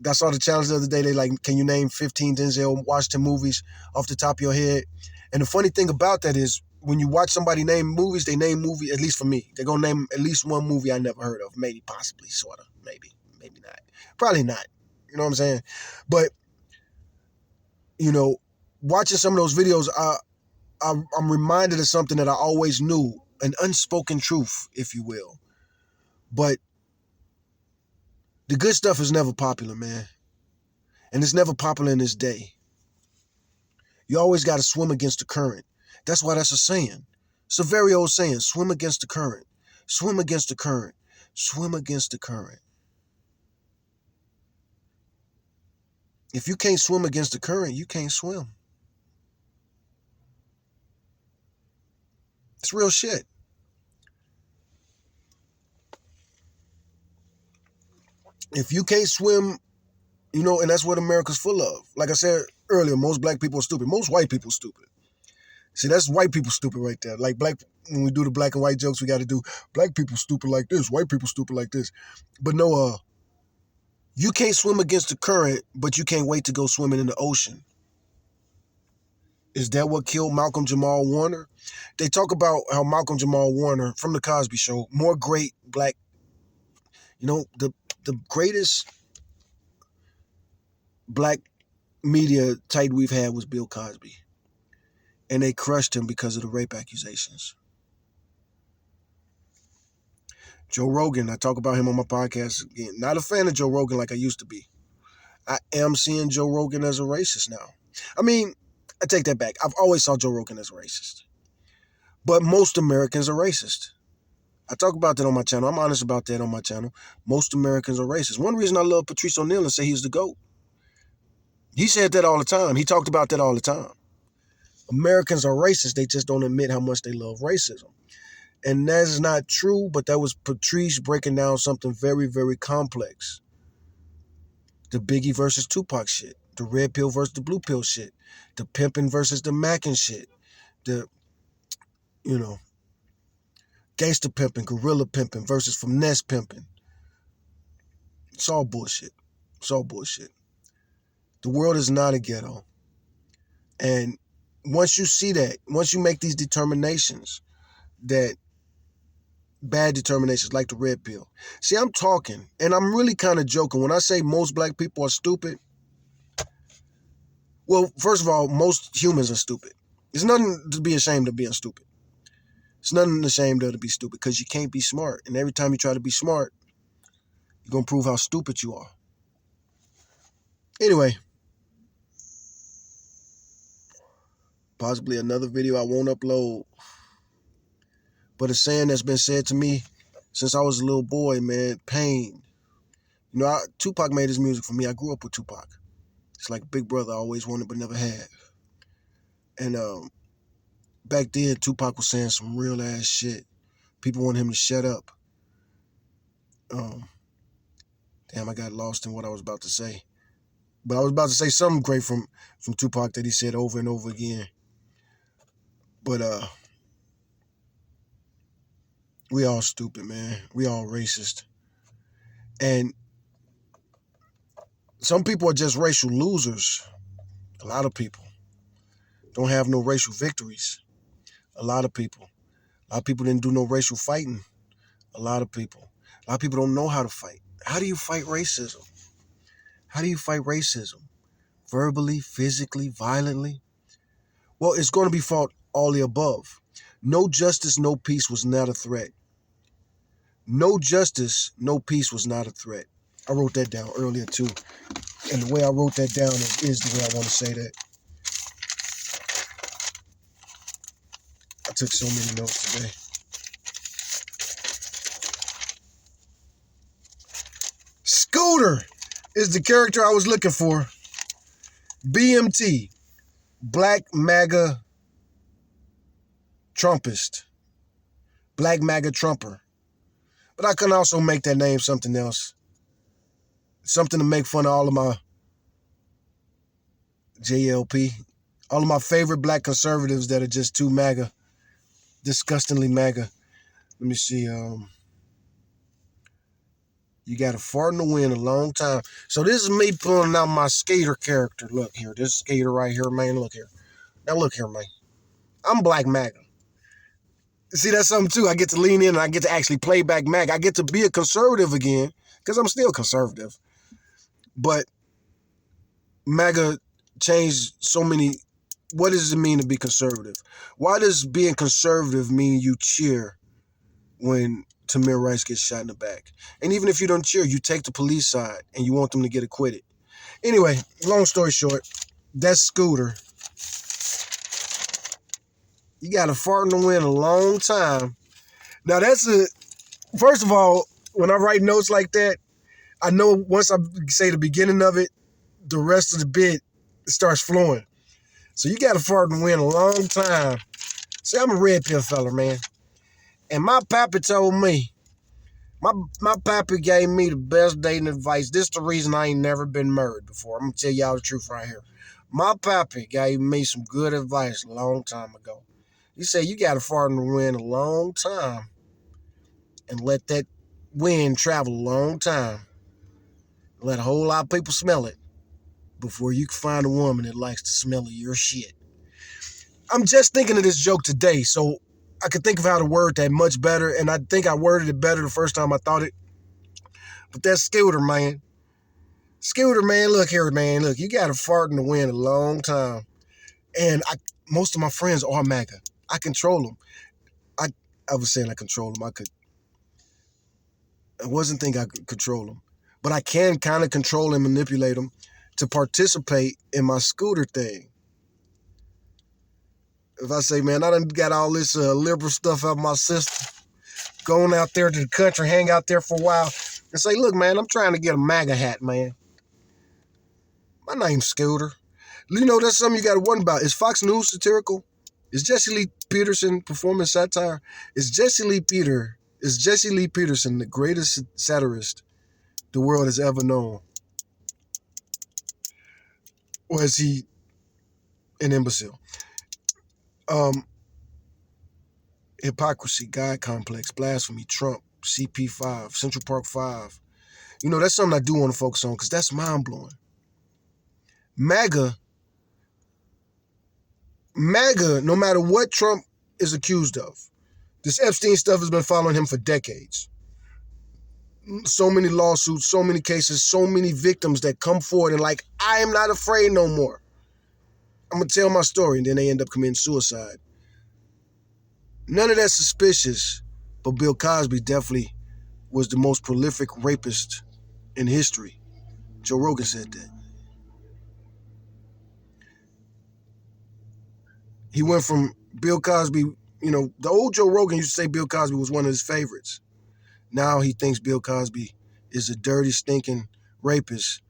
I saw the challenge the other day. They like, can you name 15 Denzel Washington movies off the top of your head? And the funny thing about that is when you watch somebody name movies, they name movie, at least for me, they're going to name at least one movie I never heard of. Maybe, possibly, sort of. Maybe not. Probably not. You know what I'm saying? But, you know, watching some of those videos, I'm reminded of something that I always knew, an unspoken truth, if you will. But the good stuff is never popular, man. And it's never popular in this day. You always got to swim against the current. That's why that's a saying. It's a very old saying, swim against the current. Swim against the current. Swim against the current. If you can't swim against the current, you can't swim. It's real shit. If you can't swim, you know, and that's what America's full of. Like I said earlier, most black people are stupid. Most white people are stupid. See, that's white people stupid right there. Like when we do the black and white jokes, we got to do black people stupid like this, white people stupid like this. But no, you can't swim against the current, but you can't wait to go swimming in the ocean. Is that what killed Malcolm Jamal Warner? They talk about how Malcolm Jamal Warner from the Cosby Show, more great black, you know, the greatest black media tight we've had was Bill Cosby. And they crushed him because of the rape accusations. Joe Rogan, I talk about him on my podcast again. Not a fan of Joe Rogan like I used to be. I am seeing Joe Rogan as a racist now. I mean, I take that back. I've always saw Joe Rogan as a racist. But most Americans are racist. I talk about that on my channel. I'm honest about that on my channel. Most Americans are racist. One reason I love Patrice O'Neal and say he's the GOAT. He said that all the time. He talked about that all the time. Americans are racist. They just don't admit how much they love racism. And that is not true, but that was Patrice breaking down something very, very complex. The Biggie versus Tupac shit. The red pill versus the blue pill shit. The pimping versus the macking shit. The You know, gangster pimping, gorilla pimping versus finesse pimping. It's all bullshit. It's all bullshit. The world is not a ghetto. And once you see that, once you make these determinations, that bad determinations like the red pill. See, I'm talking, and I'm really kind of joking. When I say most black people are stupid, well, first of all, most humans are stupid. There's nothing to be ashamed of being stupid. It's nothing ashamed of to be stupid because you can't be smart. And every time you try to be smart, you're going to prove how stupid you are. Anyway, possibly another video I won't upload. But a saying that's been said to me since I was a little boy, man, pain. You know, Tupac made his music for me. I grew up with Tupac. It's like a big brother I always wanted but never had. And back then, Tupac was saying some real ass shit. People wanted him to shut up. Damn, I got lost in what I was about to say. But I was about to say something great from Tupac that he said over and over again. But we all stupid, man. We all racist. And some people are just racial losers. A lot of people don't have no racial victories. A lot of people. A lot of people didn't do no racial fighting. A lot of people. A lot of people don't know how to fight. How do you fight racism? How do you fight racism? Verbally, physically, violently? Well, it's going to be fought all the above. No justice, no peace was not a threat. No justice, no peace was not a threat. I wrote that down earlier too. And the way I wrote that down is the way I want to say that. I took so many notes today. Scooter is the character I was looking for. BMT, Black MAGA Trumpist. Black MAGA Trumper. But I can also make that name something else. Something to make fun of all of my JLP. All of my favorite black conservatives that are just too MAGA. Disgustingly MAGA. Let me see. You got to fart in the wind a long time. So this is me pulling out my skater character. Look here. This skater right here, man. Look here. Now look here, man. I'm Black MAGA. See, that's something too. I get to lean in and I get to actually play back MAGA. I get to be a conservative again because I'm still conservative. But MAGA changed so many. What does it mean to be conservative? Why does being conservative mean you cheer when Tamir Rice gets shot in the back? And even if you don't cheer, you take the police side and you want them to get acquitted. Anyway, long story short, that's Scooter. You got to fart in the wind a long time. Now first of all, when I write notes like that, I know once I say the beginning of it, the rest of the bit starts flowing. So you got to fart in the wind a long time. See, I'm a red pill fella, man. And my pappy told me, my pappy gave me the best dating advice. This is the reason I ain't never been married before. I'm going to tell y'all the truth right here. My pappy gave me some good advice a long time ago. He said, you got to fart in the wind a long time and let that wind travel a long time. Let a whole lot of people smell it before you can find a woman that likes the smell of your shit. I'm just thinking of this joke today, so I could think of how to word that much better, and I think I worded it better the first time I thought it. But that's Scooter, man. Scooter, man, look here, man. Look, you got to fart in the wind a long time. And most of my friends are MAGA. I control them. I was saying I control them. I wasn't thinking I could control them. But I can kind of control and manipulate them to participate in my Scooter thing. If I say, man, I done got all this liberal stuff out of my system, going out there to the country, hang out there for a while, and say, look, man, I'm trying to get a MAGA hat, man. My name's Scooter. You know, that's something you got to wonder about. Is Fox News satirical? Is Jesse Lee Peterson performing satire? Is Jesse Lee Peterson the greatest satirist the world has ever known? Or is he an imbecile? hypocrisy, God complex, blasphemy, Trump, CP5, Central Park 5. You know, that's something I do want to focus on because that's mind-blowing. MAGA, no matter what Trump is accused of, this Epstein stuff has been following him for decades. So many lawsuits, so many cases, so many victims that come forward and like, I am not afraid no more. I'm going to tell my story, and then they end up committing suicide. None of that's suspicious, but Bill Cosby definitely was the most prolific rapist in history. Joe Rogan said that. He went from Bill Cosby, you know, the old Joe Rogan used to say Bill Cosby was one of his favorites. Now he thinks Bill Cosby is a dirty, stinking rapist,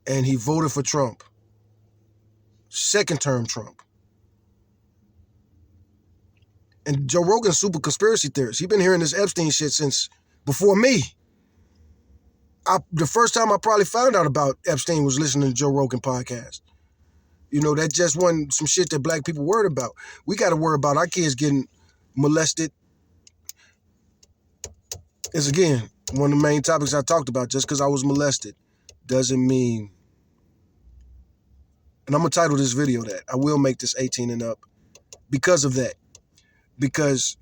and he voted for Trump. Second term Trump. And Joe Rogan's super conspiracy theorist. He's been hearing this Epstein shit since before me. The first time I probably found out about Epstein was listening to Joe Rogan podcast. You know, that just wasn't some shit that black people worried about. We got to worry about our kids getting molested. Is again, one of the main topics I talked about. Just because I was molested doesn't mean, and I'm going to title this video that. I will make this 18 and up because of that. Because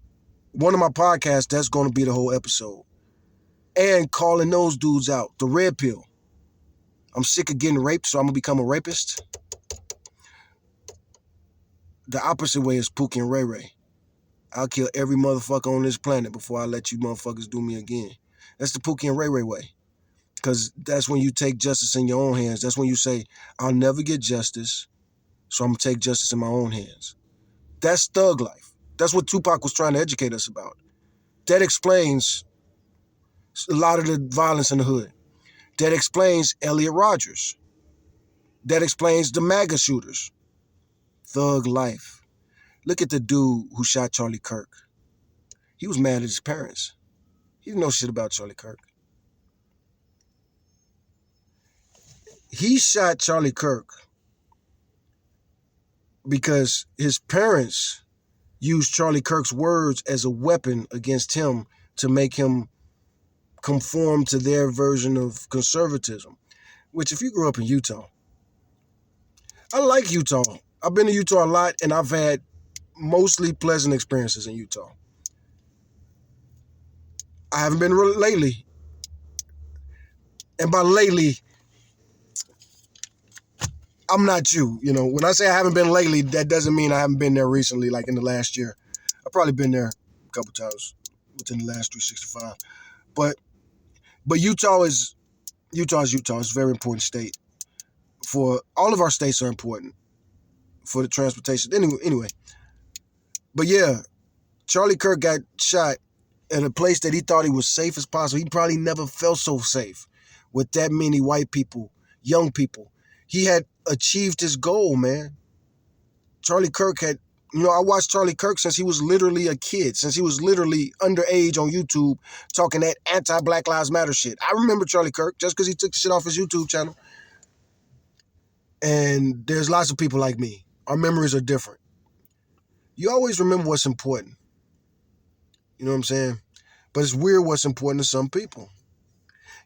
one of my podcasts, that's going to be the whole episode. And calling those dudes out. The red pill. I'm sick of getting raped, so I'm going to become a rapist. The opposite way is Pookie and Ray Ray. I'll kill every motherfucker on this planet before I let you motherfuckers do me again. That's the Pookie and Ray Ray way. Because that's when you take justice in your own hands. That's when you say, I'll never get justice, so I'm going to take justice in my own hands. That's thug life. That's what Tupac was trying to educate us about. That explains a lot of the violence in the hood. That explains Elliot Rodgers. That explains the MAGA shooters. Thug life. Look at the dude who shot Charlie Kirk. He was mad at his parents. He didn't know shit about Charlie Kirk. He shot Charlie Kirk because his parents used Charlie Kirk's words as a weapon against him to make him conform to their version of conservatism. Which, if you grew up in Utah, I like Utah. I've been to Utah a lot, and I've had mostly pleasant experiences in Utah. I haven't been lately. And by lately, I'm not you. You know, when I say I haven't been lately, that doesn't mean I haven't been there recently, like in the last year. I've probably been there a couple times within the last 365. But Utah is Utah. It's a very important state. For all of our states are important for the transportation. Anyway. But yeah, Charlie Kirk got shot at a place that he thought he was safe as possible. He probably never felt so safe with that many white people, young people. He had achieved his goal, man. Charlie Kirk had, I watched Charlie Kirk since he was literally a kid, since he was literally underage on YouTube talking that anti-Black Lives Matter shit. I remember Charlie Kirk just because he took the shit off his YouTube channel. And there's lots of people like me. Our memories are different. You always remember what's important. You know what I'm saying? But it's weird what's important to some people.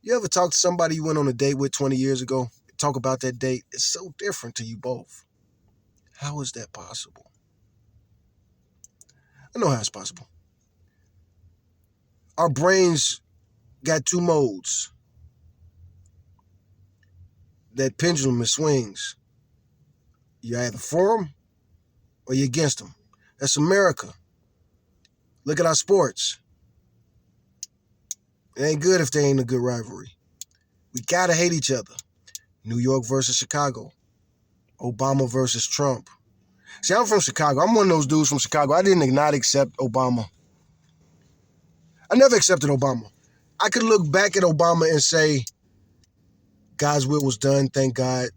You ever talk to somebody you went on a date with 20 years ago? Talk about that date. It's so different to you both. How is that possible? I know how it's possible. Our brains got two modes. That pendulum, it swings. You're either for them or you're against them. That's America. Look at our sports. It ain't good if there ain't a good rivalry. We gotta hate each other. New York versus Chicago. Obama versus Trump. See, I'm from Chicago. I'm one of those dudes from Chicago. I did not accept Obama. I never accepted Obama. I could look back at Obama and say, God's will was done. Thank God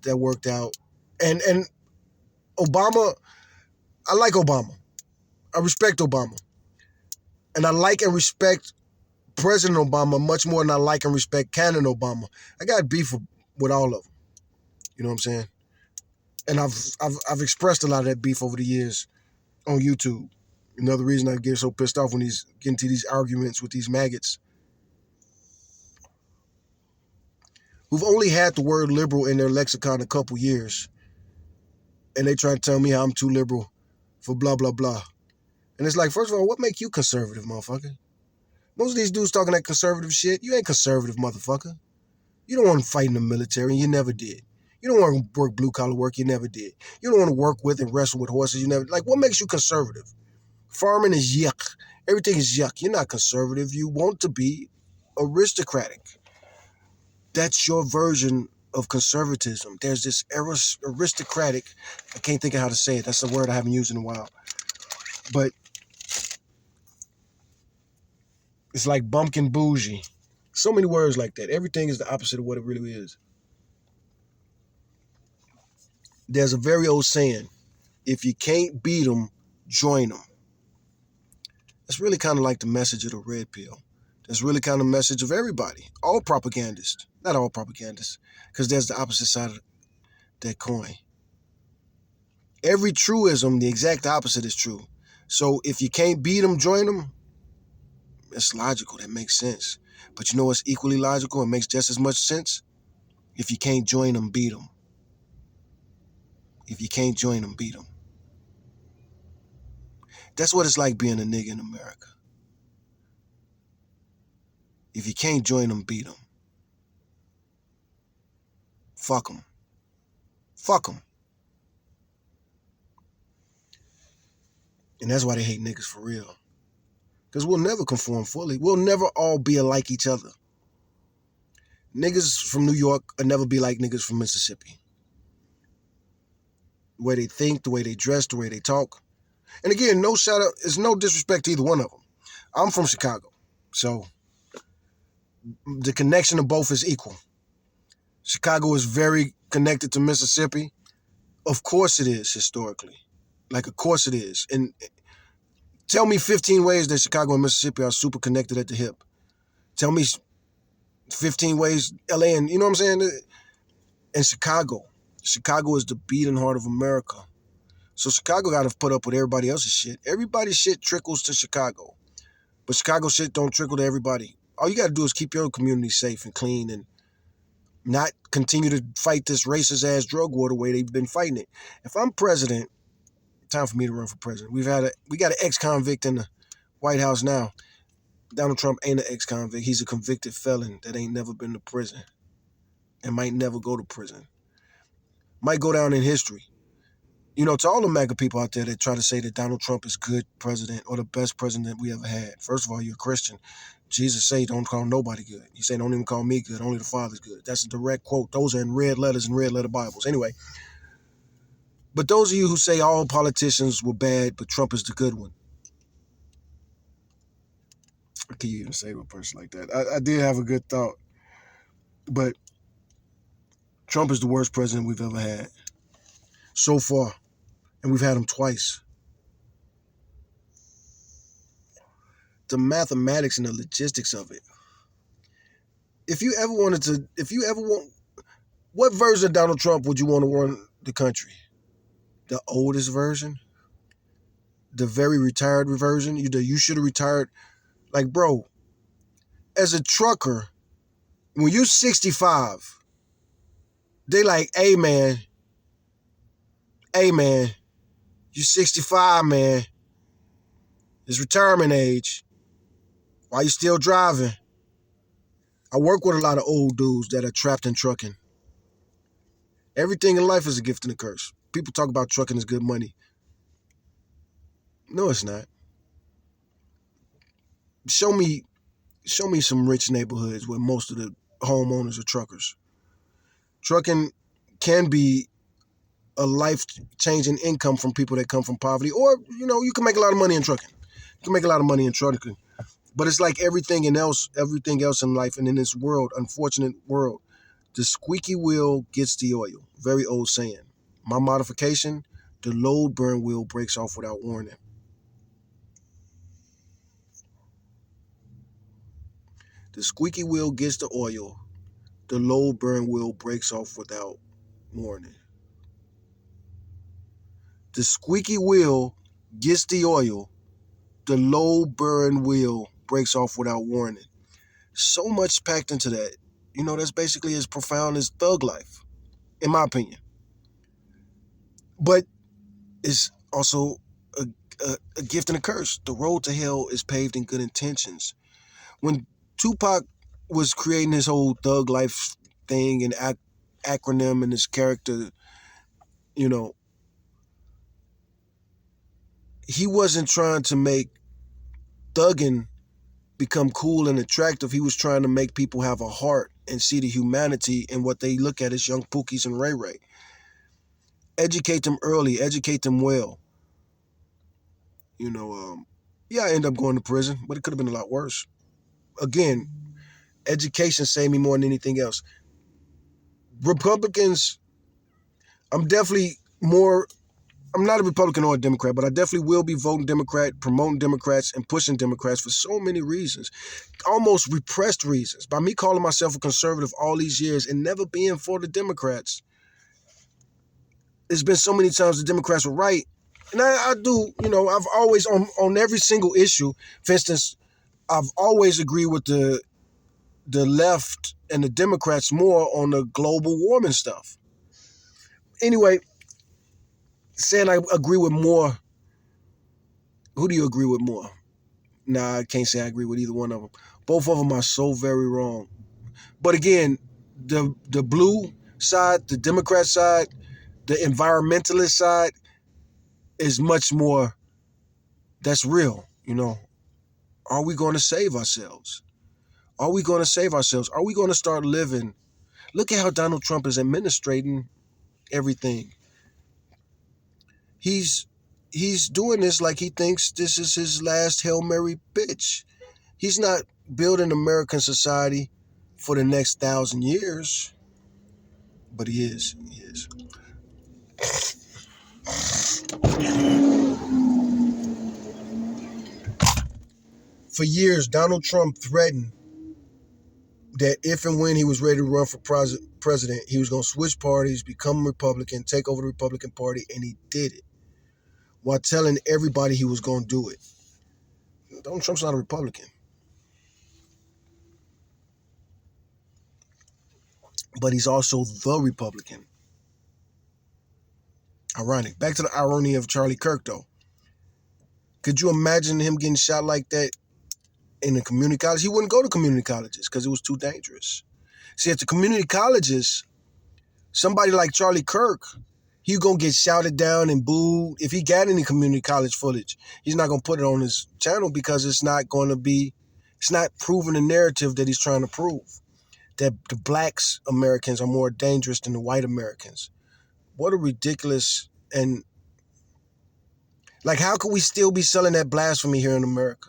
that worked out. And Obama, I like Obama. I respect Obama. And I like and respect President Obama much more than I like and respect Candidate Obama. I got beef with all of them. You know what I'm saying? And I've expressed a lot of that beef over the years on YouTube. Another reason I get so pissed off when he's getting into these arguments with these maggots who've only had the word liberal in their lexicon a couple years, and they try to tell me how I'm too liberal for blah, blah, blah. And it's like, first of all, what make you conservative, motherfucker? Most of these dudes talking that conservative shit, you ain't conservative, motherfucker. You don't want to fight in the military, and you never did. You don't want to work blue-collar work, you never did. You don't want to work with and wrestle with horses, you never. Like, what makes you conservative? Farming is yuck. Everything is yuck. You're not conservative. You want to be aristocratic. That's your version of conservatism. There's this aristocratic, I can't think of how to say it. That's a word I haven't used in a while. But it's like bumpkin bougie. So many words like that. Everything is the opposite of what it really is. There's a very old saying, if you can't beat them, join them. That's really kind of like the message of the red pill. That's really kind of the message of everybody. All propagandists. Not all propagandists, because there's the opposite side of that coin. Every truism, the exact opposite is true. So if you can't beat them, join them. That's logical. That makes sense. But you know what's equally logical and makes just as much sense? If you can't join them, beat them. If you can't join them, beat them. That's what it's like being a nigga in America. If you can't join them, beat them. Fuck them. Fuck them. And that's why they hate niggas for real. Because we'll never conform fully. We'll never all be alike each other. Niggas from New York will never be like niggas from Mississippi. The way they think, the way they dress, the way they talk. And again, no shout out, it's no disrespect to either one of them. I'm from Chicago, so the connection of both is equal. Chicago is very connected to Mississippi. Of course it is, historically. Like, of course it is. And tell me 15 ways that Chicago and Mississippi are super connected at the hip. Tell me 15 ways LA and, you know what I'm saying? And Chicago is the beating heart of America. So Chicago got to put up with everybody else's shit. Everybody's shit trickles to Chicago. But Chicago shit don't trickle to everybody. All you got to do is keep your community safe and clean and not continue to fight this racist ass drug war the way they've been fighting it. If I'm president, time for me to run for president. We got an ex-convict in the White House now. Donald Trump ain't an ex-convict. He's a convicted felon that ain't never been to prison and might never go to prison. Might go down in history. You know, to all the MAGA people out there that try to say that Donald Trump is good president or the best president we ever had. First of all, you're a Christian. Jesus say don't call nobody good. He say don't even call me good. Only the Father's good. That's a direct quote. Those are in red letters and red letter Bibles. Anyway, but those of you who say all politicians were bad, but Trump is the good one. I can't even say to a person like that. I did have a good thought. But Trump is the worst president we've ever had. So far. And we've had him twice. The mathematics and the logistics of it. If you ever want, what version of Donald Trump would you want to run the country? The oldest version? The very retired version? You should have retired. Like, bro, as a trucker, when you're 65, they like, hey man, you're 65, man. It's retirement age. Why you still driving? I work with a lot of old dudes that are trapped in trucking. Everything in life is a gift and a curse. People talk about trucking as good money. No, it's not. Show me some rich neighborhoods where most of the homeowners are truckers. Trucking can be a life-changing income from people that come from poverty, or, you know, you can make a lot of money in trucking. You can make a lot of money in trucking. But it's like everything else in life and in this world, unfortunate world, the squeaky wheel gets the oil. Very old saying. My modification, the load burn wheel breaks off without warning. The squeaky wheel gets the oil. The load burn wheel breaks off without warning. The squeaky wheel gets the oil. the low burn wheel breaks off without warning. So much packed into that. That's basically as profound as thug life, in my opinion. But it's also a gift and a curse. The road to hell is paved in good intentions. When Tupac was creating his whole thug life thing and acronym and his character, you know, he wasn't trying to make thugging become cool and attractive. He was trying to make people have a heart and see the humanity in what they look at as young Pookies and Ray Ray. Educate them early, educate them well. Yeah, I ended up going to prison, but it could have been a lot worse. Again, education saved me more than anything else. Republicans, I'm definitely more, I'm not a Republican or a Democrat, but I definitely will be voting Democrat, promoting Democrats, and pushing Democrats for so many reasons, almost repressed reasons. By me calling myself a conservative all these years and never being for the Democrats, there's been so many times the Democrats were right. And I do, I've always, on every single issue, for instance, I've always agreed with the left and the Democrats more on the global warming stuff. Anyway, saying I agree with more, who do you agree with more? Nah, I can't say I agree with either one of them. Both of them are so very wrong. But again, the blue side, the Democrat side, the environmentalist side is much more, that's real, Are we going to save ourselves? Are we going to save ourselves? Are we going to start living? Look at how Donald Trump is administrating everything. He's doing this like he thinks this is his last Hail Mary pitch. He's not building American society for the next 1,000 years, but he is. He is. For years, Donald Trump threatened that if and when he was ready to run for president, he was going to switch parties, become a Republican, take over the Republican Party, and he did it while telling everybody he was going to do it. Donald Trump's not a Republican. But he's also the Republican. Ironic. Back to the irony of Charlie Kirk, though. Could you imagine him getting shot like that in a community college? He wouldn't go to community colleges because it was too dangerous. See, at the community colleges, somebody like Charlie Kirk, he's going to get shouted down and booed. If he got any community college footage, he's not going to put it on his channel because it's not proving the narrative that he's trying to prove, that the blacks Americans are more dangerous than the white Americans. What a ridiculous, and how could we still be selling that blasphemy here in America?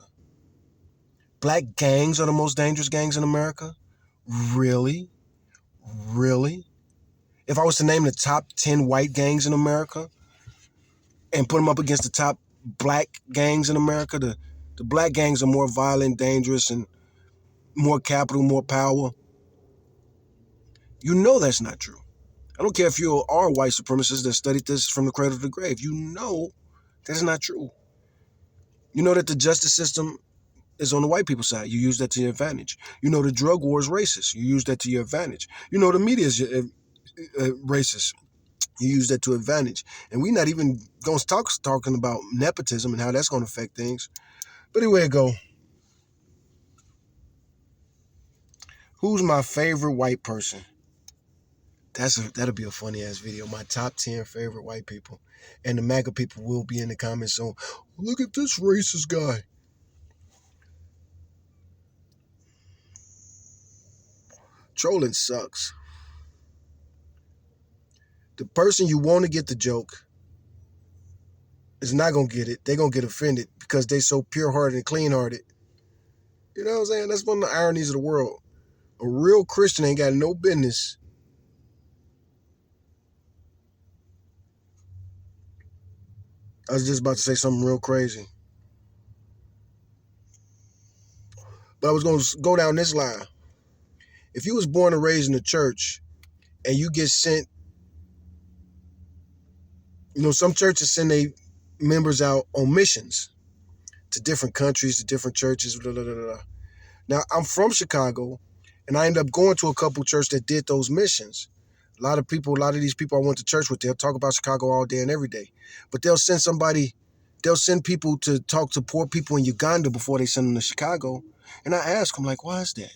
Black gangs are the most dangerous gangs in America? Really? Really? If I was to name the top 10 white gangs in America and put them up against the top black gangs in America, the black gangs are more violent, dangerous, and more capital, more power. You know that's not true. I don't care if you are a white supremacist that studied this from the cradle to the grave. You know that's not true. You know that the justice system is on the white people's side. You use that to your advantage. You know the drug war is racist. You use that to your advantage. You know the media is racist. You use that to advantage. And we're not even going to talking about nepotism and how that's going to affect things. But anyway, go. Who's my favorite white person? That'll be a funny ass video. My top 10 favorite white people. And the MAGA people will be in the comments. So look at this racist guy. Trolling sucks. The person you want to get the joke is not going to get it. They're going to get offended because they so pure-hearted and clean-hearted. You know what I'm saying? That's one of the ironies of the world. A real Christian ain't got no business. I was just about to say something real crazy. But I was going to go down this line. If you was born and raised in the church and you get sent, some churches send their members out on missions. to different countries, to different churches. Blah, blah, blah, blah. Now, I'm from Chicago, and I ended up going to a couple churches that did those missions. A lot of these people I went to church with, they'll talk about Chicago all day and every day. But they'll send people to talk to poor people in Uganda before they send them to Chicago. And I ask them, like, why is that?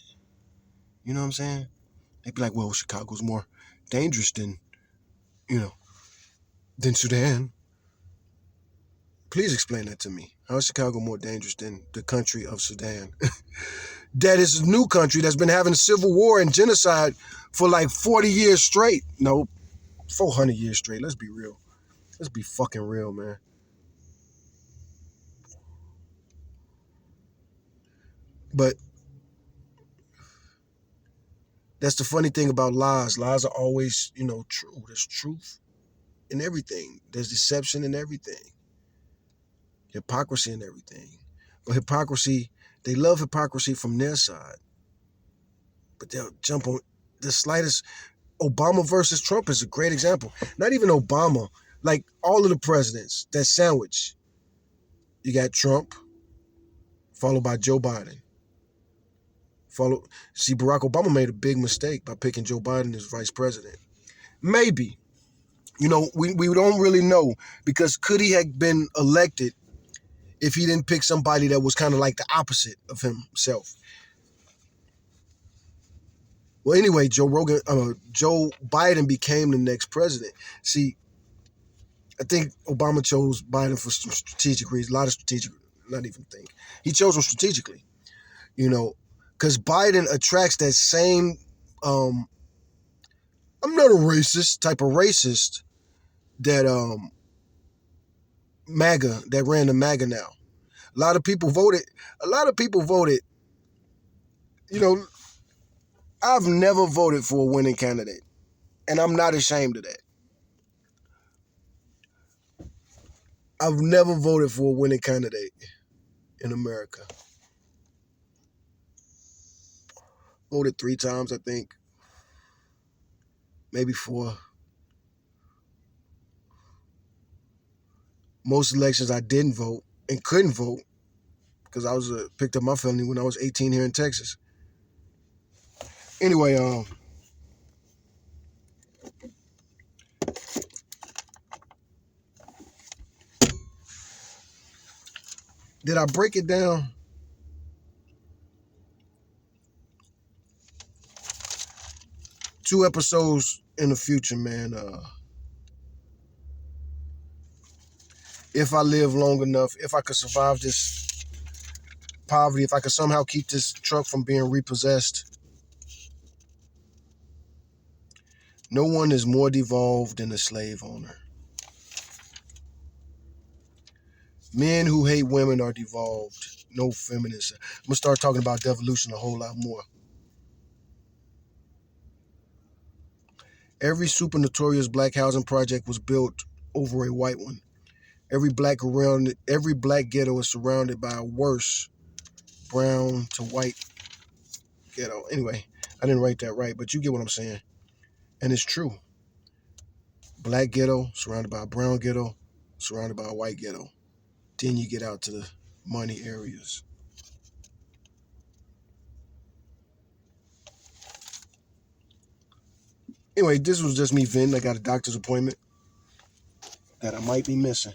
You know what I'm saying? They'd be like, well, Chicago's more dangerous than Sudan. Please explain that to me. How is Chicago more dangerous than the country of Sudan? That is a new country that's been having civil war and genocide for like 40 years straight. No, 400 years straight. Let's be real. Let's be fucking real, man. But that's the funny thing about lies. Lies are always, true. There's truth in everything. There's deception in everything. Hypocrisy in everything. But hypocrisy, they love hypocrisy from their side. But they'll jump on the slightest. Obama versus Trump is a great example. Not even Obama. Like all of the presidents, that sandwich. You got Trump, followed by Joe Biden. See, Barack Obama made a big mistake by picking Joe Biden as vice president. Maybe. We don't really know, because could he have been elected if he didn't pick somebody that was kind of like the opposite of himself? Well, anyway, Joe Biden became the next president. See, I think Obama chose Biden for some strategic reasons, a lot of strategic, not even think. He chose him strategically, because Biden attracts that same, I'm not a racist, type of racist that that ran the MAGA now. A lot of people voted, I've never voted for a winning candidate, and I'm not ashamed of that. I've never voted for a winning candidate in America. Voted 3 times, I think. Maybe 4. Most elections I didn't vote and couldn't vote because I was picked up my felony when I was 18 here in Texas. Anyway, did I break it down? Two episodes in the future, man. If I live long enough, if I could survive this poverty, if I could somehow keep this truck from being repossessed. No one is more devolved than a slave owner. Men who hate women are devolved. No feminists. I'm going to start talking about devolution a whole lot more. Every super notorious black housing project was built over a white one. Every black ghetto is surrounded by a worse brown to white ghetto. Anyway, I didn't write that right, but you get what I'm saying. And it's true. Black ghetto surrounded by a brown ghetto, surrounded by a white ghetto. Then you get out to the money areas. Anyway, this was just me venting. I got a doctor's appointment that I might be missing.